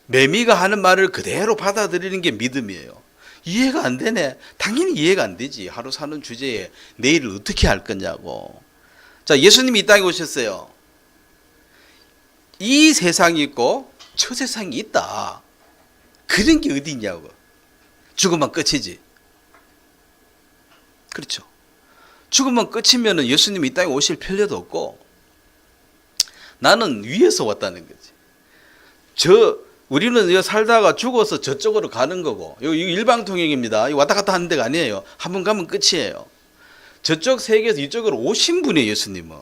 매미가 하는 말을 그대로 받아들이는 게 믿음이에요. 이해가 안 되네. 당연히 이해가 안 되지. 하루 사는 주제에 내일을 어떻게 할 거냐고. 자, 예수님이 이 땅에 오셨어요. 이 세상이 있고 저 세상이 있다. 그런 게 어디 있냐고. 죽으면 끝이지. 그렇죠. 죽으면 끝이면 예수님이 이 땅에 오실 필요도 없고, 나는 위에서 왔다는 거지. 우리는 여기 살다가 죽어서 저쪽으로 가는 거고, 여기 일방통행입니다. 왔다 갔다 하는 데가 아니에요. 한 번 가면 끝이에요. 저쪽 세계에서 이쪽으로 오신 분이에요, 예수님은.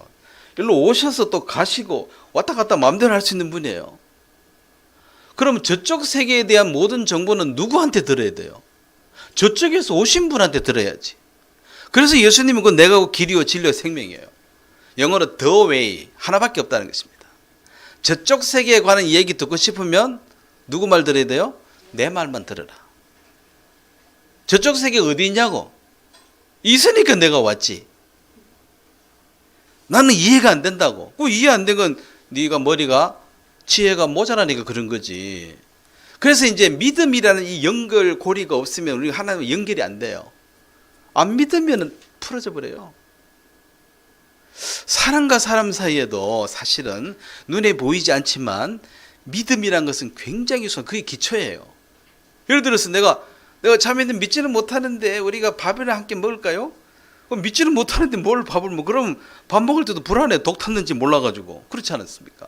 일로 오셔서 또 가시고 왔다 갔다 마음대로 할 수 있는 분이에요. 그럼 저쪽 세계에 대한 모든 정보는 누구한테 들어야 돼요? 저쪽에서 오신 분한테 들어야지. 그래서 예수님은 그 내가 길이요 진리요 생명이에요. 영어로 the way, 하나밖에 없다는 것입니다. 저쪽 세계에 관한 얘기 듣고 싶으면 누구 말 들어야 돼요? 내 말만 들어라. 저쪽 세계 어디 있냐고? 있으니까 내가 왔지. 나는 이해가 안 된다고. 그 이해 안 된 건 네가 머리가 지혜가 모자라니까 그런 거지. 그래서 이제 믿음이라는 이 연결고리가 없으면 우리가 하나님과 연결이 안 돼요. 안 믿으면 풀어져 버려요. 사람과 사람 사이에도 사실은 눈에 보이지 않지만 믿음이란 것은 굉장히 그게 기초예요. 예를 들어서 내가 자매님 믿지는 못하는데 우리가 밥이나 함께 먹을까요? 믿지는 못하는데 뭘 밥을 먹어? 그럼 밥 먹을 때도 불안해. 독 탔는지 몰라가지고. 그렇지 않습니까?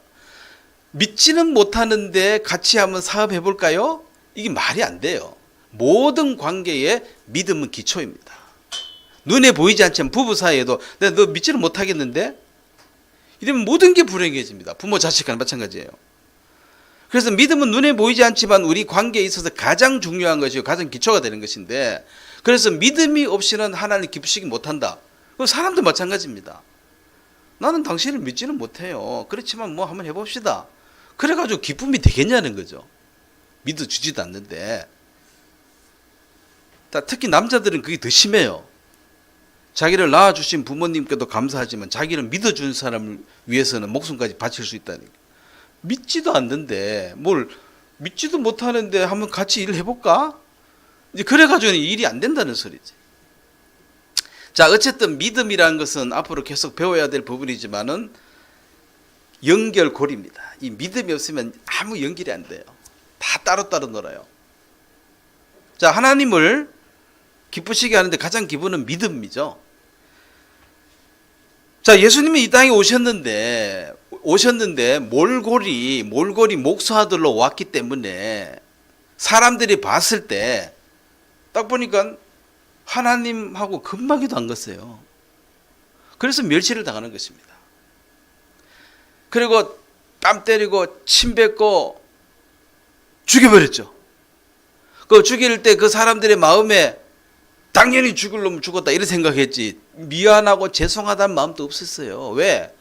믿지는 못하는데 같이 한번 사업해 볼까요? 이게 말이 안 돼요. 모든 관계에 믿음은 기초입니다. 눈에 보이지 않지만 부부 사이에도 내가 너 믿지는 못하겠는데? 이러면 모든 게 불행해집니다. 부모 자식 간에 마찬가지예요. 그래서 믿음은 눈에 보이지 않지만 우리 관계에 있어서 가장 중요한 것이고 가장 기초가 되는 것인데, 그래서 믿음이 없이는 하나님 기쁘시기 못한다. 사람도 마찬가지입니다. 나는 당신을 믿지는 못해요. 그렇지만 뭐 한번 해봅시다. 그래가지고 기쁨이 되겠냐는 거죠. 믿어주지도 않는데. 특히 남자들은 그게 더 심해요. 자기를 낳아주신 부모님께도 감사하지만 자기를 믿어준 사람을 위해서는 목숨까지 바칠 수 있다는 거예요. 믿지도 않는데 뭘 믿지도 못하는데 한번 같이 일을 해볼까? 이제 그래가지고는 일이 안 된다는 소리지. 자, 어쨌든 믿음이라는 것은 앞으로 계속 배워야 될 부분이지만은 연결고리입니다. 이 믿음이 없으면 아무 연결이 안 돼요. 다 따로따로 놀아요. 자, 하나님을 기쁘시게 하는데 가장 기본은 믿음이죠. 자, 예수님이 이 땅에 오셨는데 몰골이 목수아들로 왔기 때문에 사람들이 봤을 때 딱 보니까 하나님하고 금방이도 안 갔어요. 그래서 멸시를 당하는 것입니다. 그리고 뺨 때리고 침 뱉고 죽여버렸죠. 그 죽일 때 그 사람들의 마음에 당연히 죽을 놈은 죽었다 이런 생각했지, 미안하고 죄송하다는 마음도 없었어요. 왜?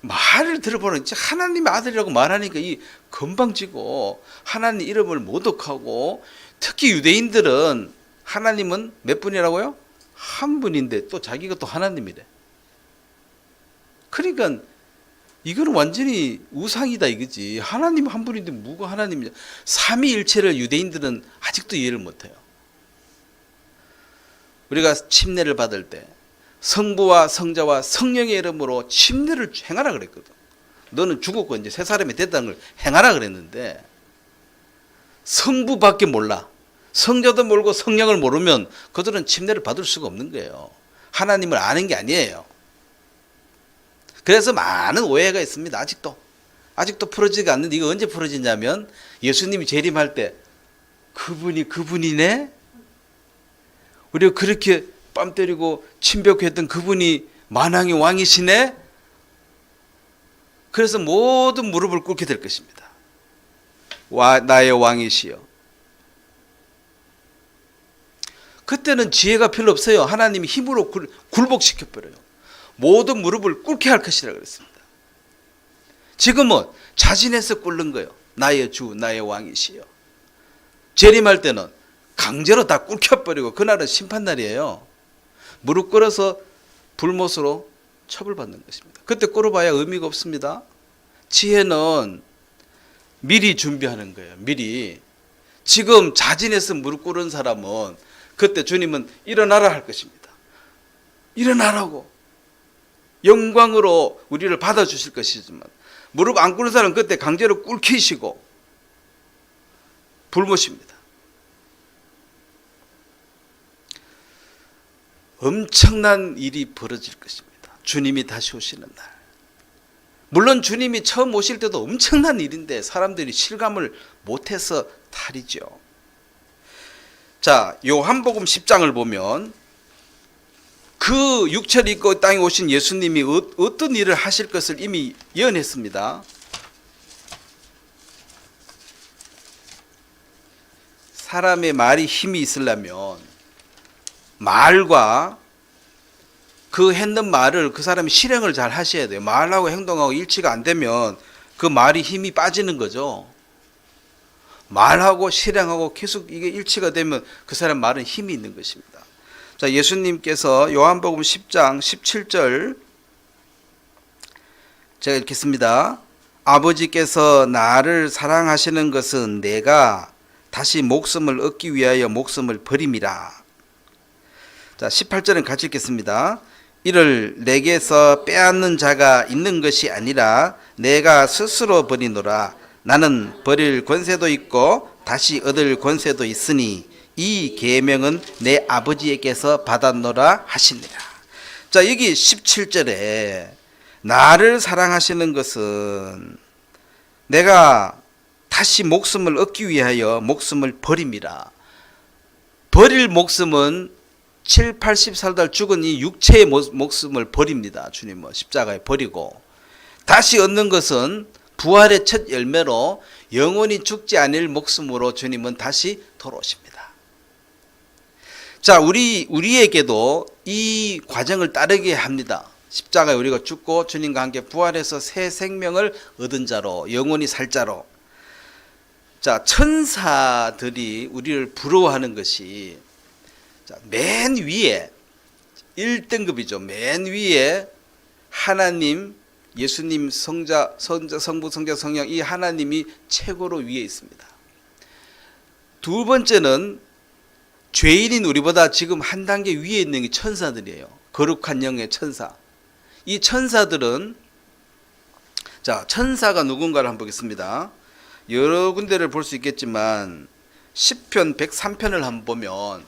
말을 들어보는, 하나님의 아들이라고 말하니까 이 건방지고 하나님 이름을 모독하고, 특히 유대인들은 하나님은 몇 분이라고요? 한 분인데 또 자기가 또 하나님이래. 그러니까 이거는 완전히 우상이다 이거지. 하나님 한 분인데 뭐가 하나님이냐. 삼위일체를 유대인들은 아직도 이해를 못해요. 우리가 침례를 받을 때 성부와 성자와 성령의 이름으로 침례를 행하라 그랬거든. 너는 죽었고 이제 새 사람이 됐다는 걸 행하라 그랬는데, 성부밖에 몰라. 성자도 모르고 성령을 모르면 그들은 침례를 받을 수가 없는 거예요. 하나님을 아는 게 아니에요. 그래서 많은 오해가 있습니다. 아직도 풀어지지가 않는데, 이거 언제 풀어지냐면 예수님이 재림할 때 그분이네? 우리가 그렇게 뺨 때리고 침벽했던 그분이 만왕의 왕이시네? 그래서 모든 무릎을 꿇게 될 것입니다. 나의 왕이시여. 그때는 지혜가 별로 없어요. 하나님이 힘으로 굴복시켜버려요. 모든 무릎을 꿇게 할 것이라 그랬습니다. 지금은 자진해서 꿇는 거예요. 나의 주, 나의 왕이시여. 재림할 때는 강제로 다 꿇혀버리고, 그날은 심판날이에요. 무릎 꿇어서 불못으로 처벌받는 것입니다. 그때 꿇어봐야 의미가 없습니다. 지혜는 미리 준비하는 거예요. 미리. 지금 자진해서 무릎 꿇은 사람은 그때 주님은 일어나라 할 것입니다. 일어나라고. 영광으로 우리를 받아주실 것이지만 무릎 안 꿇은 사람은 그때 강제로 꿇히시고 불못입니다. 엄청난 일이 벌어질 것입니다. 주님이 다시 오시는 날. 물론 주님이 처음 오실 때도 엄청난 일인데 사람들이 실감을 못해서 탈이죠. 자, 요한복음 10장을 보면 그 육체를 입고 땅에 오신 예수님이 어떤 일을 하실 것을 이미 예언했습니다. 사람의 말이 힘이 있으려면 말과 그 했는 말을 그 사람이 실행을 잘 하셔야 돼요. 말하고 행동하고 일치가 안 되면 그 말이 힘이 빠지는 거죠. 말하고 실행하고 계속 이게 일치가 되면 그 사람 말은 힘이 있는 것입니다. 자, 예수님께서 요한복음 10장 17절 제가 읽겠습니다. 아버지께서 나를 사랑하시는 것은 내가 다시 목숨을 얻기 위하여 목숨을 버림이라. 자, 18절은 같이 읽겠습니다. 이를 내게서 빼앗는 자가 있는 것이 아니라 내가 스스로 버리노라. 나는 버릴 권세도 있고 다시 얻을 권세도 있으니 이 계명은 내 아버지에게서 받았노라 하시니라. 자, 여기 17절에 나를 사랑하시는 것은 내가 다시 목숨을 얻기 위하여 목숨을 버림이라. 버릴 목숨은 7, 80 살달 죽은 이 육체의 목숨을 버립니다. 주님은 십자가에 버리고 다시 얻는 것은 부활의 첫 열매로 영원히 죽지 않을 목숨으로 주님은 다시 돌아오십니다. 자, 우리에게도 이 과정을 따르게 합니다. 십자가에 우리가 죽고 주님과 함께 부활해서 새 생명을 얻은 자로 영원히 살 자로. 자, 천사들이 우리를 부러워하는 것이 자, 맨 위에 1등급이죠. 맨 위에 하나님, 예수님, 성자, 성부, 성자, 성령 이 하나님이 최고로 위에 있습니다. 두 번째는 죄인인 우리보다 지금 한 단계 위에 있는 게 천사들이에요. 거룩한 영의 천사. 이 천사들은 자, 천사가 누군가를 한번 보겠습니다. 여러 군데를 볼 수 있겠지만 시편 103편을 한번 보면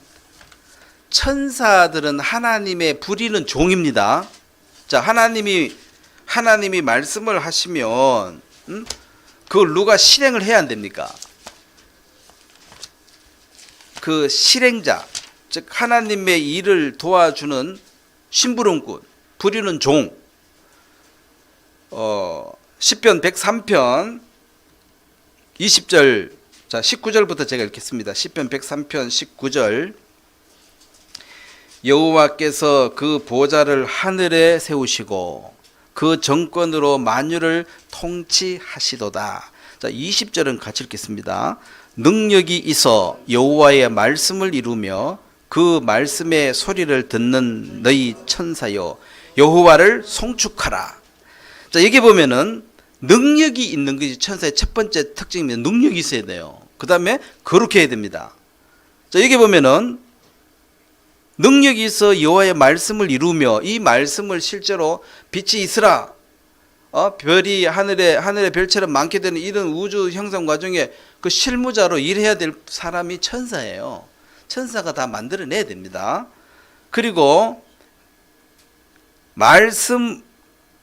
천사들은 하나님의 부리는 종입니다. 자, 하나님이 말씀을 하시면 그걸 누가 실행을 해야 안 됩니까? 그 실행자, 즉 하나님의 일을 도와주는 심부름꾼, 부리는 종. 시편 103편 20절, 자 19절부터 제가 읽겠습니다. 시편 103편 19절. 여호와께서 그 보좌를 하늘에 세우시고 그 정권으로 만유를 통치하시도다. 자, 20절은 같이 읽겠습니다. 능력이 있어 여호와의 말씀을 이루며 그 말씀의 소리를 듣는 너희 천사여 여호와를 송축하라. 자, 여기 보면은 능력이 있는 것이 천사의 첫 번째 특징입니다. 능력이 있어야 돼요. 그 다음에 거룩해야 됩니다. 자, 여기 보면은 능력이 있어 여호와의 말씀을 이루며 이 말씀을 실제로 빛이 있으라. 별이 하늘의 별처럼 많게 되는 이런 우주 형성 과정에 그 실무자로 일해야 될 사람이 천사예요. 천사가 다 만들어내야 됩니다. 그리고 말씀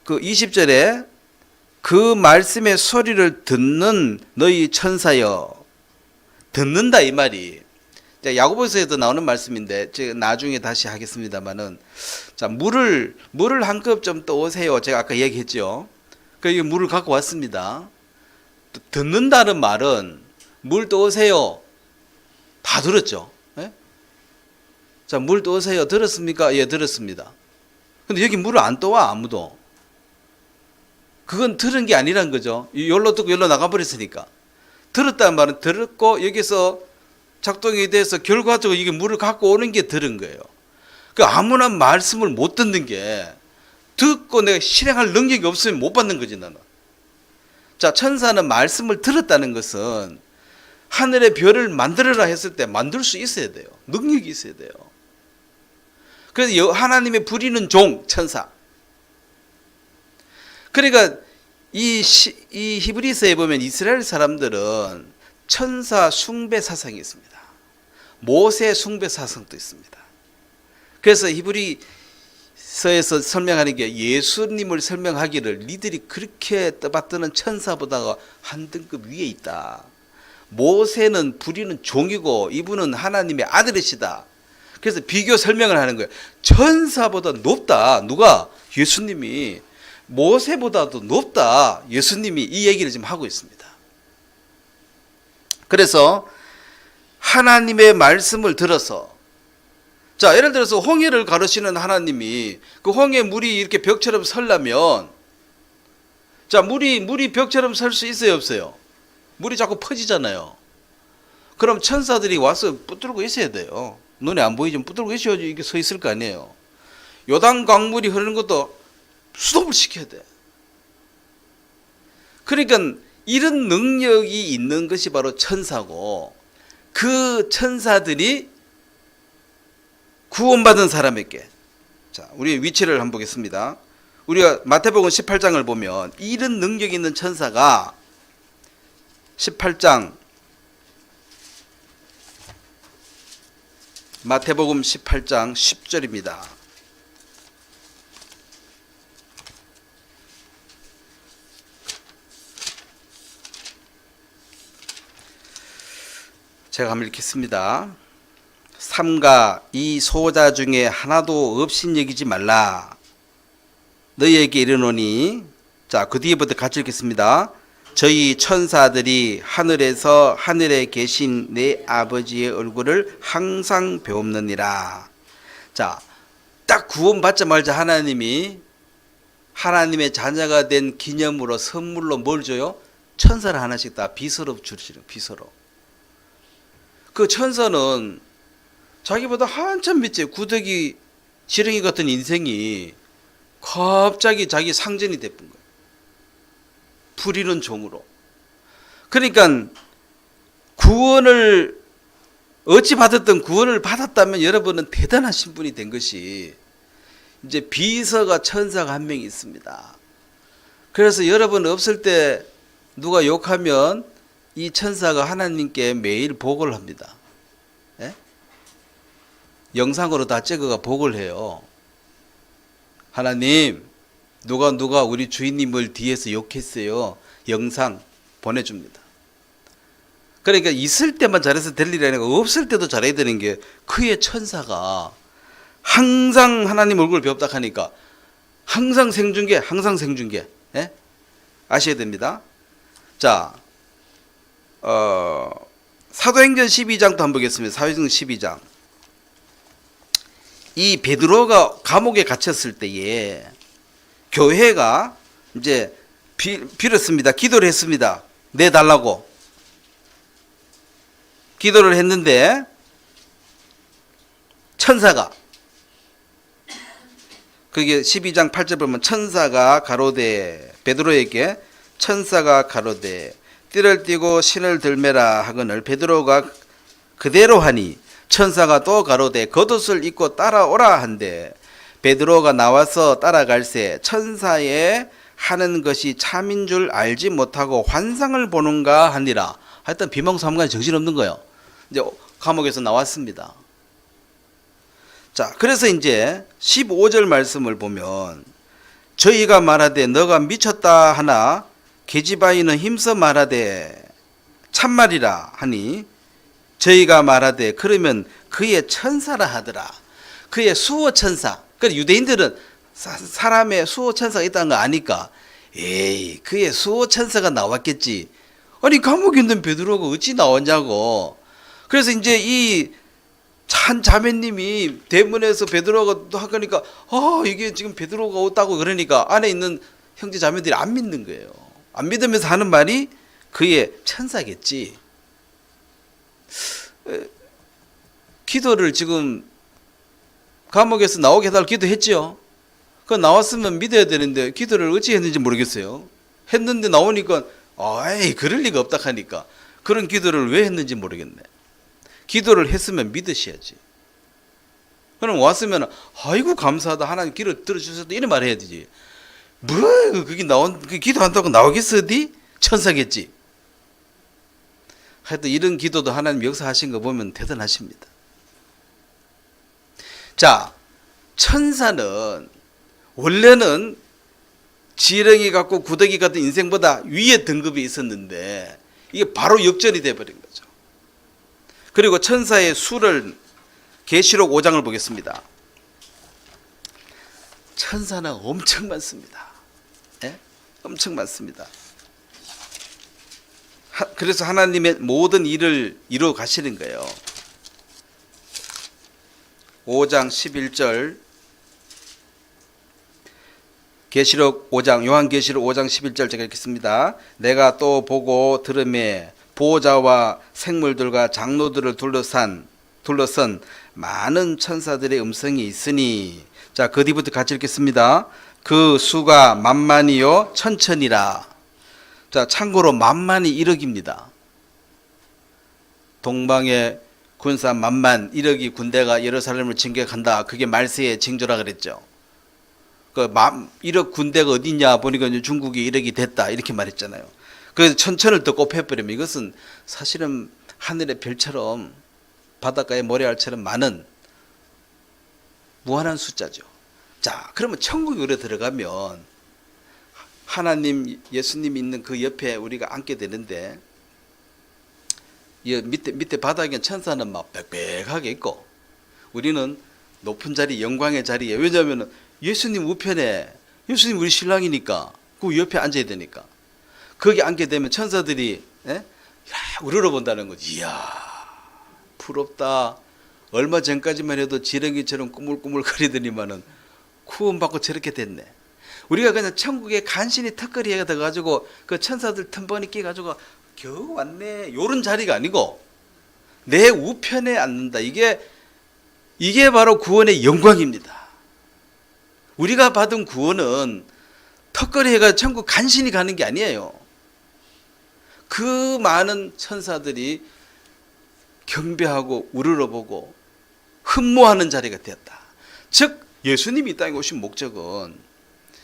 그 20절에 그 말씀의 소리를 듣는 너희 천사여. 듣는다 이 말이. 야고보서에도 나오는 말씀인데 제가 나중에 다시 하겠습니다만은 자, 물을 한 컵 좀 떠오세요. 제가 아까 얘기했죠. 그 물을 갖고 왔습니다. 듣는다는 말은 물 떠오세요. 다 들었죠. 예? 자, 물 떠오세요. 들었습니까? 예, 들었습니다. 근데 여기 물을 안 떠와 아무도. 그건 들은 게 아니란 거죠. 열로 듣고 열로 나가버렸으니까. 들었다는 말은 들었고 여기서 작동이 돼서 결과적으로 이게 물을 갖고 오는 게 들은 거예요. 그 아무나 말씀을 못 듣는 게 듣고 내가 실행할 능력이 없으면 못 받는 거지 나는. 자, 천사는 말씀을 들었다는 것은 하늘의 별을 만들어라 했을 때 만들 수 있어야 돼요. 능력이 있어야 돼요. 그래서 하나님의 부리는 종, 천사. 그러니까 이 히브리서에 보면 이스라엘 사람들은 천사 숭배 사상이 있습니다. 모세 숭배 사상도 있습니다. 그래서 히브리서에서 설명하는 게 예수님을 설명하기를 니들이 그렇게 떠받드는 천사보다가 한 등급 위에 있다. 모세는 부리는 종이고 이분은 하나님의 아들이시다. 그래서 비교 설명을 하는 거예요. 천사보다 높다. 누가? 예수님이. 모세보다도 높다. 예수님이 이 얘기를 지금 하고 있습니다. 그래서 하나님의 말씀을 들어서, 자, 예를 들어서 홍해를 가르시는 하나님이 그 홍해 물이 이렇게 벽처럼 설려면, 자, 물이 벽처럼 설 수 있어요, 없어요? 물이 자꾸 퍼지잖아요. 그럼 천사들이 와서 붙들고 있어야 돼요. 눈에 안 보이지만 붙들고 있어야지 이게 서 있을 거 아니에요. 요단 강물이 흐르는 것도 스톱을 시켜야 돼. 그러니까 이런 능력이 있는 것이 바로 천사고, 그 천사들이 구원받은 사람에게, 자, 우리 위치를 한번 보겠습니다. 우리가 마태복음 18장을 보면 이런 능력이 있는 천사가 18장, 마태복음 18장 10절입니다. 제가 한번 읽겠습니다. 삼가 이 소자 중에 하나도 없인 여기지 말라. 너희에게 이르노니, 자, 그 뒤에부터 같이 읽겠습니다. 저희 천사들이 하늘에서 하늘에 계신 내 아버지의 얼굴을 항상 배웁느니라. 자, 딱 구원받자마자 하나님이 하나님의 자녀가 된 기념으로 선물로 뭘 줘요? 천사를 하나씩 다 비서로 주시는, 비서로. 그 천사는 자기보다 한참 밑에 구더기 지렁이 같은 인생이 갑자기 자기 상전이 돼본 거예요. 부리는 종으로. 그러니까 구원을 어찌 받았던 구원을 받았다면 여러분은 대단하신 분이 된 것이, 이제 비서가 천사가 한 명이 있습니다. 그래서 여러분 없을 때 누가 욕하면 이 천사가 하나님께 매일 보고를 합니다. 예? 영상으로 다 찍어가 보고를 해요. 하나님, 누가 우리 주인님을 뒤에서 욕했어요. 영상 보내줍니다. 그러니까 있을 때만 잘해서 될 일이 아니고 없을 때도 잘해야 되는 게, 그의 천사가 항상 하나님 얼굴을 배웠다 하니까 항상 생중계, 항상 생중계. 예? 아셔야 됩니다. 자, 사도행전 12장도 한번 보겠습니다. 사도행전 12장. 이 베드로가 감옥에 갇혔을 때에 교회가 이제 빌었습니다. 기도를 했습니다. 내달라고. 기도를 했는데 천사가, 그게 12장 8절 보면 천사가 가로되, 베드로에게 천사가 가로되 띠를 띠고 신을 들매라 하거늘 베드로가 그대로 하니 천사가 또 가로되 겉옷을 입고 따라오라 한대 베드로가 나와서 따라갈새 천사의 하는 것이 참인 줄 알지 못하고 환상을 보는가 하니라. 하여튼 비몽사몽간에 정신없는 거예요. 이제 감옥에서 나왔습니다. 자, 그래서 이제 15절 말씀을 보면 저희가 말하되 너가 미쳤다 하나 계집아이는 힘써 말하되 참말이라 하니 저희가 말하되 그러면 그의 천사라 하더라. 그의 수호 천사. 그 유대인들은 사람의 수호 천사가 있다는 거 아니까 에이 그의 수호 천사가 나왔겠지. 아니 감옥에 있는 베드로가 어찌 나왔냐고. 그래서 이제 이 한 자매님이 대문에서 베드로가 하니까 이게 지금 베드로가 왔다고 그러니까 안에 있는 형제 자매들이 안 믿는 거예요. 안 믿으면서 하는 말이 그의 천사겠지. 기도를 지금 감옥에서 나오게 해달라고 기도했지요. 그 나왔으면 믿어야 되는데 기도를 어찌 했는지 모르겠어요. 했는데 나오니까 에이 그럴 리가 없다 하니까 그런 기도를 왜 했는지 모르겠네. 기도를 했으면 믿으셔야지. 그럼 왔으면 아이고 감사하다 하나님 기도 들어주셨다 이런 말 해야 되지. 뭐 그게 기도한다고 나오겠어 어디? 천사겠지. 하여튼 이런 기도도 하나님 역사하신 거 보면 대단하십니다. 자, 천사는 원래는 지렁이 같고 구더기 같은 인생보다 위에 등급이 있었는데 이게 바로 역전이 돼버린 거죠. 그리고 천사의 수를 계시록 5장을 보겠습니다. 천사는 엄청 많습니다. 예? 엄청 많습니다. 그래서 하나님의 모든 일을 이루어 가시는 거예요. 5장 11절 계시록 5장 요한계시록 5장 11절 제가 읽겠습니다. 내가 또 보고 들음에 보호자와 생물들과 장로들을 둘러선 많은 천사들의 음성이 있으니 자, 그 뒤부터 같이 읽겠습니다. 그 수가 만만이요 천천이라. 자, 참고로 만만이 1억입니다. 동방의 군사 만만 1억이 군대가 예루살렘을 진격한다. 그게 말세의 징조라 그랬죠. 그 1억 군대가 어디 있냐 보니까 중국이 1억이 됐다 이렇게 말했잖아요. 그래서 천천을 더 곱해버리면 이것은 사실은 하늘의 별처럼 바닷가의 모래알처럼 많은 무한한 숫자죠. 자, 그러면 천국에 들어가면 하나님 예수님이 있는 그 옆에 우리가 앉게 되는데 이 밑에 바닥에 천사는 막 빽빽하게 있고 우리는 높은 자리 영광의 자리에 왜냐하면 예수님 우편에 예수님 우리 신랑이니까 그 옆에 앉아야 되니까 거기 앉게 되면 천사들이 우러러본다는 거지. 이야 부럽다. 얼마 전까지만 해도 지렁이처럼 꾸물꾸물 거리더니만은 구원받고 저렇게 됐네. 우리가 그냥 천국에 간신히 턱걸이가 돼가지고 그 천사들 틈번이 끼가지고 겨우 왔네 요런 자리가 아니고 내 우편에 앉는다. 이게 바로 구원의 영광입니다. 우리가 받은 구원은 턱걸이 해가 천국 간신히 가는 게 아니에요. 그 많은 천사들이 경배하고 우러러보고 흠모하는 자리가 되었다. 즉 예수님이 이 땅에 오신 목적은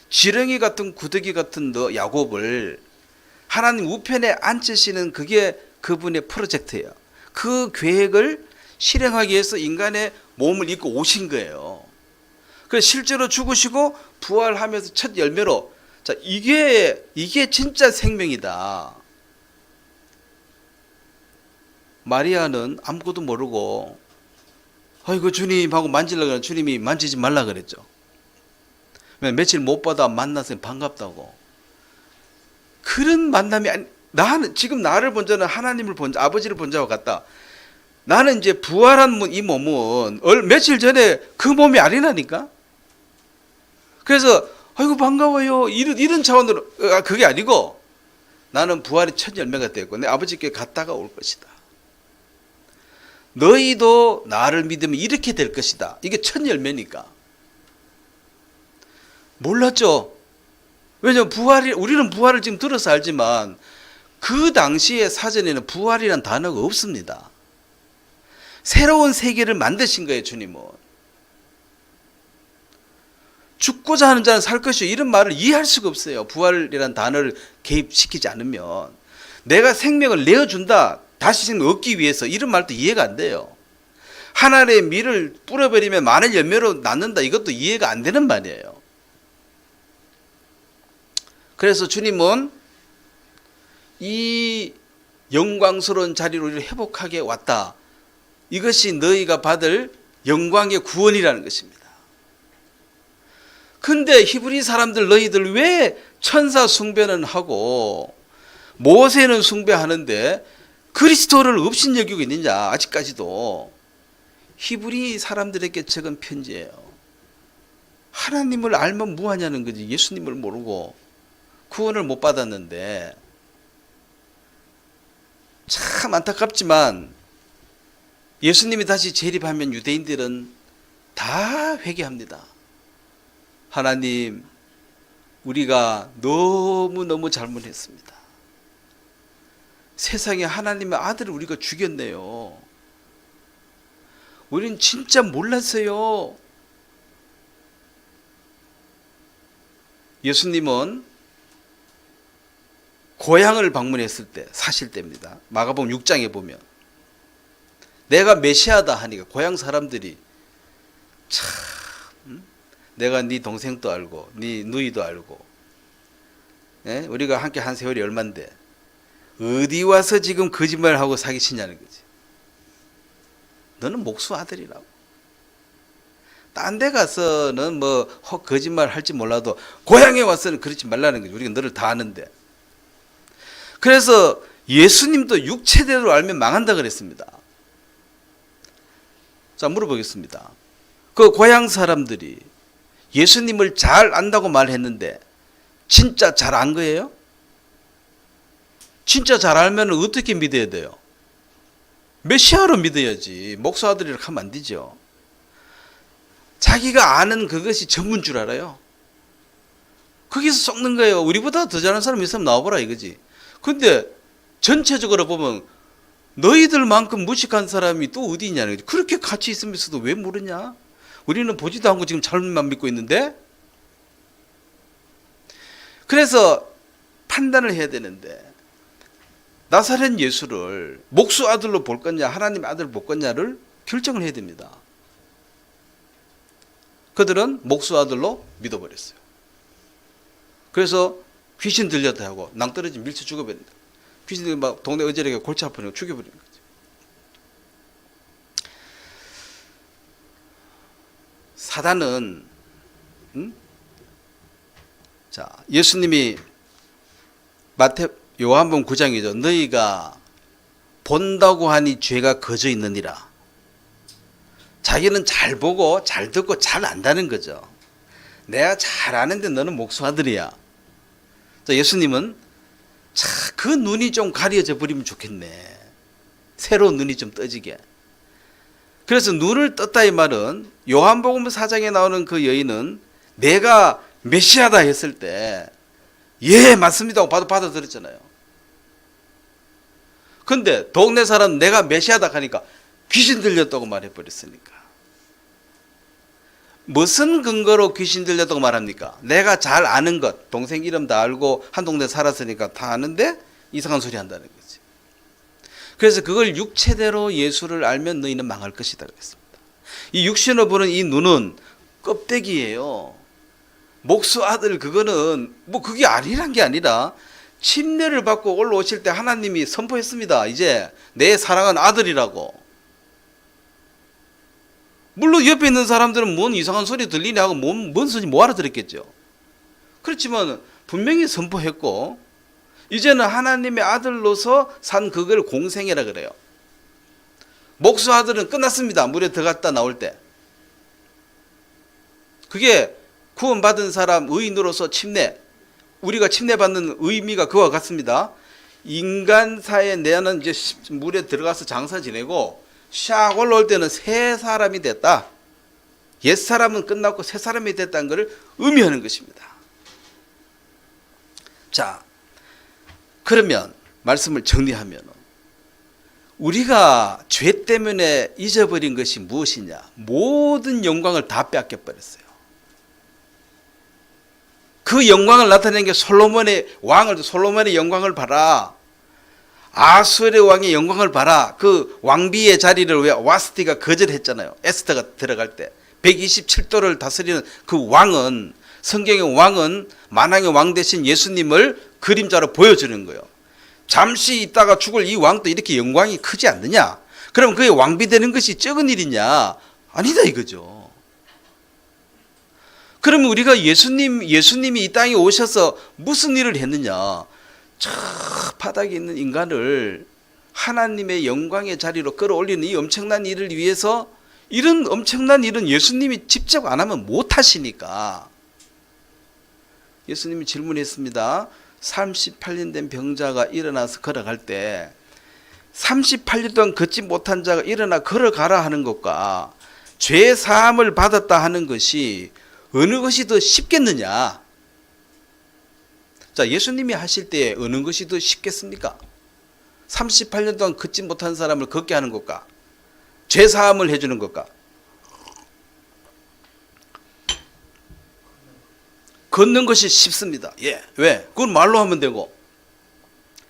지렁이 같은 구더기 같은 너 야곱을 하나님 우편에 앉히시는 그게 그분의 프로젝트예요. 그 계획을 실행하기 위해서 인간의 몸을 입고 오신 거예요. 그래서 실제로 죽으시고 부활하면서 첫 열매로 자 이게 진짜 생명이다. 마리아는 아무것도 모르고 아이고 주님하고 만지려고 하는 주님이 만지지 말라 그랬죠. 며칠 못 받아 만나서 반갑다고. 그런 만남이 아니, 나는 지금 나를 본 자는 하나님을 본 자, 아버지를 본 자와 같다. 나는 이제 부활한 이 몸은 며칠 전에 그 몸이 아니라니까. 그래서 아이고 반가워요 이런 차원으로 그게 아니고 나는 부활의 첫 열매가 되었고 내 아버지께 갔다가 올 것이다. 너희도 나를 믿으면 이렇게 될 것이다. 이게 첫 열매니까. 몰랐죠. 왜냐하면 우리는 부활을 지금 들어서 알지만 그 당시의 사전에는 부활이란 단어가 없습니다. 새로운 세계를 만드신 거예요, 주님은. 죽고자 하는 자는 살 것이요. 이런 말을 이해할 수가 없어요. 부활이란 단어를 개입시키지 않으면. 내가 생명을 내어준다. 다시 생명 얻기 위해서 이런 말도 이해가 안 돼요. 하나의 밀을 뿌려버리면 많은 열매로 낳는다. 이것도 이해가 안 되는 말이에요. 그래서 주님은 이 영광스러운 자리로 우리를 회복하게 왔다. 이것이 너희가 받을 영광의 구원이라는 것입니다. 근데 히브리 사람들 너희들 왜 천사 숭배는 하고 모세는 숭배하는데 그리스도를 업신여기고 있느냐. 아직까지도. 히브리 사람들에게 적은 편지예요. 하나님을 알면 뭐하냐는 거지. 예수님을 모르고 구원을 못 받았는데. 참 안타깝지만 예수님이 다시 재림하면 유대인들은 다 회개합니다. 하나님, 우리가 너무너무 잘못했습니다. 세상에 하나님의 아들을 우리가 죽였네요. 우리는 진짜 몰랐어요. 예수님은 고향을 방문했을 때, 사실 때입니다. 마가복음 6장에 보면 내가 메시아다 하니까 고향 사람들이 참, 내가 네 동생도 알고 네 누이도 알고, 예? 우리가 함께 한 세월이 얼만데 어디 와서 지금 거짓말을 하고 사기치냐는 거지. 너는 목수 아들이라고. 딴 데 가서는 뭐 거짓말 할지 몰라도 고향에 와서는 그러지 말라는 거지. 우리가 너를 다 아는데. 그래서 예수님도 육체대로 알면 망한다 그랬습니다. 자, 물어보겠습니다. 그 고향 사람들이 예수님을 잘 안다고 말했는데 진짜 잘 안 거예요? 진짜 잘 알면 어떻게 믿어야 돼요? 메시아로 믿어야지. 목사 아들이라고 하면 안 되죠. 자기가 아는 그것이 전부인 줄 알아요. 거기서 썩는 거예요. 우리보다 더 잘하는 사람 있으면 나와보라 이거지. 근데 전체적으로 보면 너희들만큼 무식한 사람이 또 어디 있냐는 거지. 그렇게 같이 있으면서도 왜 모르냐? 우리는 보지도 않고 지금 잘만 믿고 있는데. 그래서 판단을 해야 되는데 나사렛 예수를 목수 아들로 볼 거냐 하나님 아들 볼 거냐를 결정을 해야 됩니다. 그들은 목수 아들로 믿어버렸어요. 그래서 귀신 들렸다 하고 낭떠러지 밀쳐 죽어버린다. 귀신들이 막 동네 어지럽게 골치 아프니까 죽여버리는 거죠. 사단은 자, 예수님이 요한복음 9장이죠. 너희가 본다고 하니 죄가 거저 있느니라. 자기는 잘 보고 잘 듣고 잘 안다는 거죠. 내가 잘 아는데 너는 목수 아들이야. 자, 예수님은 그 눈이 좀 가려져 버리면 좋겠네. 새로운 눈이 좀 떠지게. 그래서 눈을 떴다 이 말은 요한복음 4장에 나오는 그 여인은 내가 메시아다 했을 때 예 맞습니다 하고 받아들였잖아요. 근데 동네 사람 내가 메시아다 하니까 귀신 들렸다고 말해버렸으니까. 무슨 근거로 귀신 들렸다고 말합니까? 내가 잘 아는 것, 동생 이름 다 알고 한 동네 살았으니까 다 아는데 이상한 소리 한다는 거지. 그래서 그걸 육체대로 예수를 알면 너희는 망할 것이다 그랬습니다. 이 육신으로 보는 이 눈은 껍데기예요. 목수 아들 그거는 뭐 그게 아니란 게 아니라 침례를 받고 올라오실 때 하나님이 선포했습니다. 이제 내 사랑하는 아들이라고. 물론 옆에 있는 사람들은 뭔 이상한 소리 들리냐 하고 뭔 소리 뭐 알아들었겠죠. 그렇지만 분명히 선포했고 이제는 하나님의 아들로서 산 그걸 공생애라 그래요. 목수 아들은 끝났습니다. 물에 들어갔다 나올 때. 그게 구원받은 사람 의인으로서 침례, 우리가 침례받는 의미가 그와 같습니다. 인간사에 내는 이제 물에 들어가서 장사 지내고 샥 올라올 때는 새 사람이 됐다. 옛 사람은 끝났고 새 사람이 됐다는 것을 의미하는 것입니다. 자, 그러면 말씀을 정리하면 우리가 죄 때문에 잊어버린 것이 무엇이냐? 모든 영광을 다 뺏겨 버렸어요. 그 영광을 나타낸 게 솔로몬의 영광을 봐라. 아수르의 왕의 영광을 봐라. 그 왕비의 자리를 왜 와스티가 거절했잖아요. 에스더가 들어갈 때 127도를 다스리는 그 왕은, 성경의 왕은 만왕의 왕 대신 예수님을 그림자로 보여주는 거예요. 잠시 있다가 죽을 이 왕도 이렇게 영광이 크지 않느냐? 그럼 그의 왕비 되는 것이 적은 일이냐? 아니다 이거죠. 그러면 우리가 예수님이 이 땅에 오셔서 무슨 일을 했느냐? 저 바닥에 있는 인간을 하나님의 영광의 자리로 끌어올리는 이 엄청난 일을 위해서, 이런 엄청난 일은 예수님이 직접 안 하면 못 하시니까. 예수님이 질문했습니다. 38년 된 병자가 일어나서 걸어갈 때 38년 동안 걷지 못한 자가 일어나 걸어가라 하는 것과 죄 사함을 받았다 하는 것이 어느 것이 더 쉽겠느냐? 자, 예수님이 하실 때 어느 것이 더 쉽겠습니까? 38년 동안 걷지 못한 사람을 걷게 하는 것과 죄 사함을 해주는 것과 걷는 것이 쉽습니다. 예, 왜? 그건 말로 하면 되고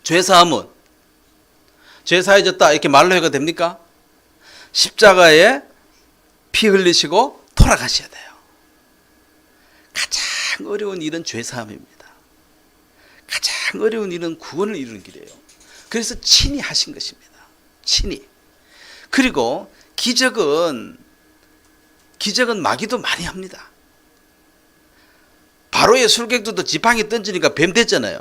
죄 사함은 죄 사해졌다 이렇게 말로 해가 됩니까? 십자가에 피 흘리시고 돌아가셔야 돼요. 가장 어려운 일은 죄 사함입니다. 가장 어려운 일은 구원을 이루는 길이에요. 그래서 친히 하신 것입니다. 친히. 그리고 기적은 마귀도 많이 합니다. 바로의 술객들도 지팡이 던지니까 뱀 됐잖아요.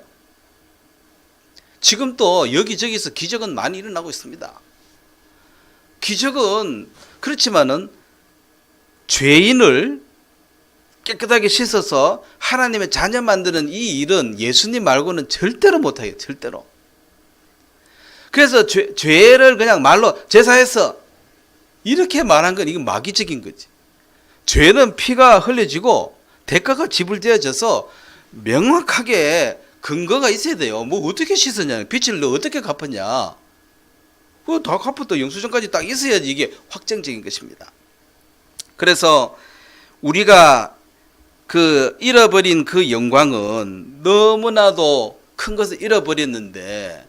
지금 또 여기저기서 기적은 많이 일어나고 있습니다. 기적은 그렇지만은 죄인을 깨끗하게 씻어서 하나님의 자녀 만드는 이 일은 예수님 말고는 절대로 못하겠어요. 절대로. 그래서 죄를 그냥 말로 제사했어 이렇게 말한 건 이건 마귀적인 거지. 죄는 피가 흘려지고 대가가 지불되어져서 명확하게 근거가 있어야 돼요. 뭐 어떻게 씻었냐, 빚을 너 어떻게 갚았냐, 그거 다 갚았다 영수증까지 딱 있어야지 이게 확정적인 것입니다. 그래서 우리가 그 잃어버린 그 영광은 너무나도 큰 것을 잃어버렸는데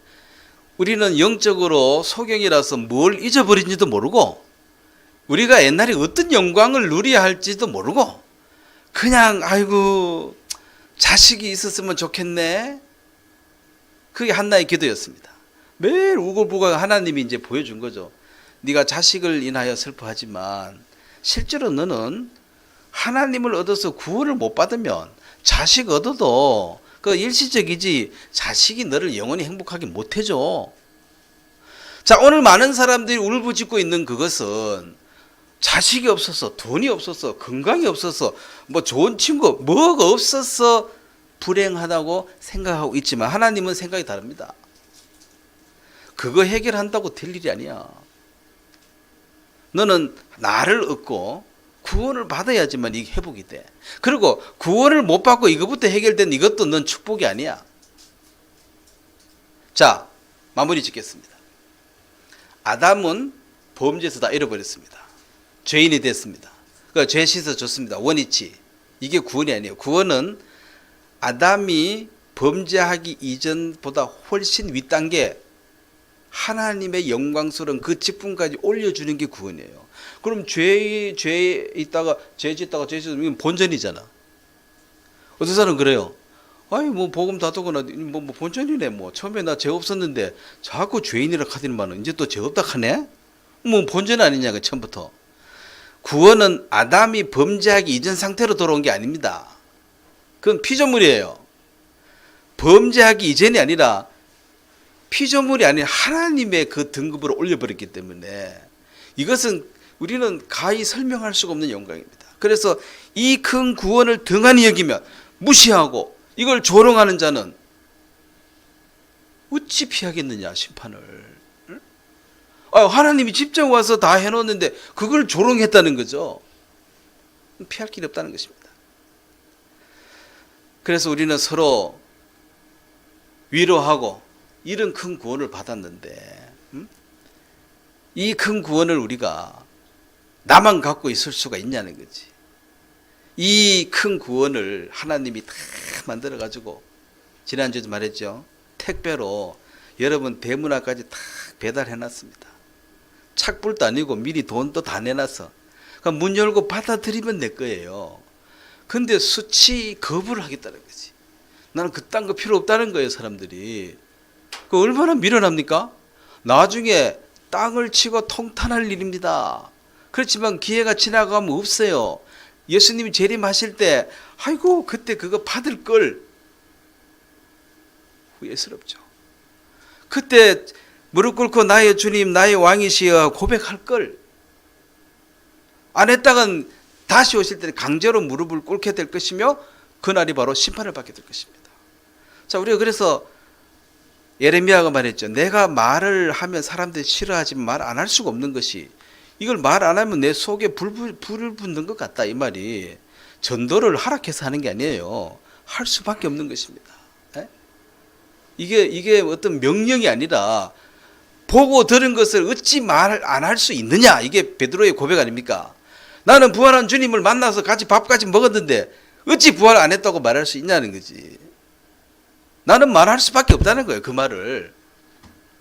우리는 영적으로 소경이라서 뭘 잊어버린지도 모르고 우리가 옛날에 어떤 영광을 누려야 할지도 모르고 그냥 아이고 자식이 있었으면 좋겠네, 그게 한나의 기도였습니다. 매일 우글부글 하나님이 이제 보여준 거죠. 네가 자식을 인하여 슬퍼하지만 실제로 너는 하나님을 얻어서 구원을 못 받으면 자식 얻어도 그 일시적이지 자식이 너를 영원히 행복하게 못 해줘. 자, 오늘 많은 사람들이 울부짖고 있는 그것은 자식이 없어서, 돈이 없어서, 건강이 없어서, 뭐 좋은 친구, 뭐가 없어서 불행하다고 생각하고 있지만 하나님은 생각이 다릅니다. 그거 해결한다고 될 일이 아니야. 너는 나를 얻고 구원을 받아야지만 이게 회복이 돼. 그리고 구원을 못 받고 이것부터 해결된 이것도 넌 축복이 아니야. 자, 마무리 짓겠습니다. 아담은 범죄에서 다 잃어버렸습니다. 죄인이 됐습니다. 그러니까 죄 씻어줬습니다. 원위치. 이게 구원이 아니에요. 구원은 아담이 범죄하기 이전보다 훨씬 윗단계 하나님의 영광스러운 그 직분까지 올려주는 게 구원이에요. 그럼 죄 짓다가 이건 본전이잖아. 어떤 사람은 그래요. 아니 뭐 복음 다 듣거나 뭐 본전이네. 뭐 처음에 나 죄 없었는데 자꾸 죄인이라 하더니만 이제 또 죄 없다 하네. 뭐 본전 아니냐 처음부터. 구원은 아담이 범죄하기 이전 상태로 돌아온 게 아닙니다. 그건 피조물이에요. 범죄하기 이전이 아니라 피조물이 아닌 하나님의 그 등급으로 올려버렸기 때문에 이것은 우리는 가히 설명할 수가 없는 영광입니다. 그래서 이 큰 구원을 등한히 여기면 무시하고 이걸 조롱하는 자는 어찌 피하겠느냐 심판을. 하나님이 직접 와서 다 해놓는데 그걸 조롱했다는 거죠. 피할 길이 없다는 것입니다. 그래서 우리는 서로 위로하고 이런 큰 구원을 받았는데 이 큰 구원을 우리가 나만 갖고 있을 수가 있냐는 거지. 이 큰 구원을 하나님이 다 만들어 가지고 지난주에도 말했죠. 택배로 여러분 대문화까지 다 배달해 놨습니다. 착불도 아니고 미리 돈도 다 내놨어. 그러니까 문 열고 받아들이면 내 거예요. 근데 수치 거부를 하겠다는 거지. 나는 그딴 거 필요 없다는 거예요. 사람들이. 그 얼마나 미련합니까? 나중에 땅을 치고 통탄할 일입니다. 그렇지만 기회가 지나가면 없어요. 예수님이 재림하실 때 아이고 그때 그거 받을 걸 후회스럽죠. 그때 무릎 꿇고 나의 주님 나의 왕이시여 고백할 걸 안 했다간 다시 오실 때 강제로 무릎을 꿇게 될 것이며 그날이 바로 심판을 받게 될 것입니다. 자, 우리가 그래서 예레미야가 말했죠. 내가 말을 하면 사람들이 싫어하지만 말 안 할 수가 없는 것이 이걸 말 안 하면 내 속에 불을 붙는 것 같다 이 말이. 전도를 하락해서 하는 게 아니에요. 할 수밖에 없는 것입니다. 예? 이게 어떤 명령이 아니라 보고 들은 것을 어찌 말 안 할 수 있느냐, 이게 베드로의 고백 아닙니까? 나는 부활한 주님을 만나서 같이 밥까지 먹었는데 어찌 부활 안 했다고 말할 수 있냐는 거지. 나는 말할 수밖에 없다는 거예요, 그 말을.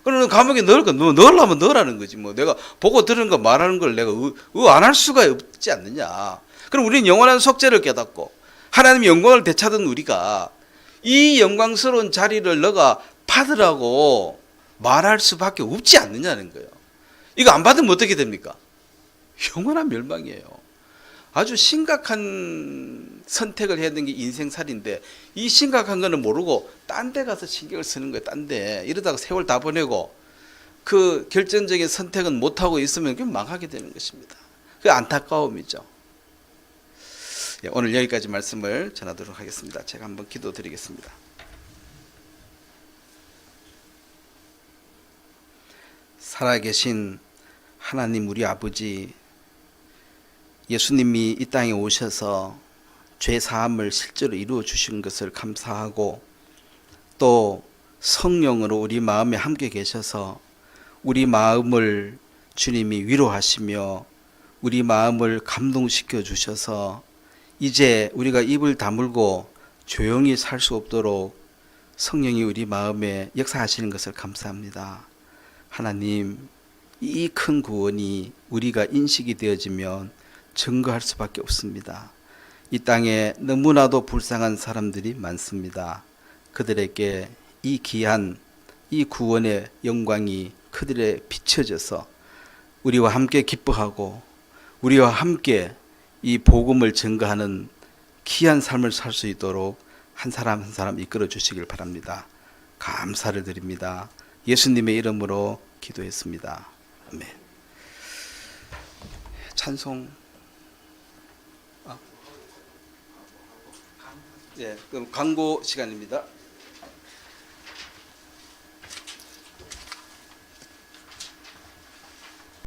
그러면 감옥에 넣으려면 넣으라는 거지. 뭐 내가 보고 들은 거 말하는 걸 내가 안 할 수가 없지 않느냐. 그럼 우리는 영원한 속죄를 깨닫고 하나님의 영광을 되찾은 우리가 이 영광스러운 자리를 너가 받으라고 말할 수밖에 없지 않느냐는 거예요. 이거 안 받으면 어떻게 됩니까? 영원한 멸망이에요. 아주 심각한 선택을 해야 되는 게 인생살인데, 이 심각한 거는 모르고 딴 데 가서 신경을 쓰는 거예요. 딴 데. 이러다가 세월 다 보내고 그 결정적인 선택은 못하고 있으면 그게 망하게 되는 것입니다. 그게 안타까움이죠. 예, 오늘 여기까지 말씀을 전하도록 하겠습니다. 제가 한번 기도드리겠습니다. 살아계신 하나님 우리 아버지, 예수님이 이 땅에 오셔서 죄 사함을 실제로 이루어 주신 것을 감사하고, 또 성령으로 우리 마음에 함께 계셔서 우리 마음을 주님이 위로하시며 우리 마음을 감동시켜 주셔서 이제 우리가 입을 다물고 조용히 살 수 없도록 성령이 우리 마음에 역사하시는 것을 감사합니다. 하나님, 이 큰 구원이 우리가 인식이 되어지면 증거할 수밖에 없습니다. 이 땅에 너무나도 불쌍한 사람들이 많습니다. 그들에게 이 귀한 이 구원의 영광이 그들에 비춰져서 우리와 함께 기뻐하고 우리와 함께 이 복음을 증거하는 귀한 삶을 살 수 있도록 한 사람 한 사람 이끌어 주시길 바랍니다. 감사를 드립니다. 예수님의 이름으로 기도했습니다. 아멘. 찬송. 예, 그럼 광고 시간입니다.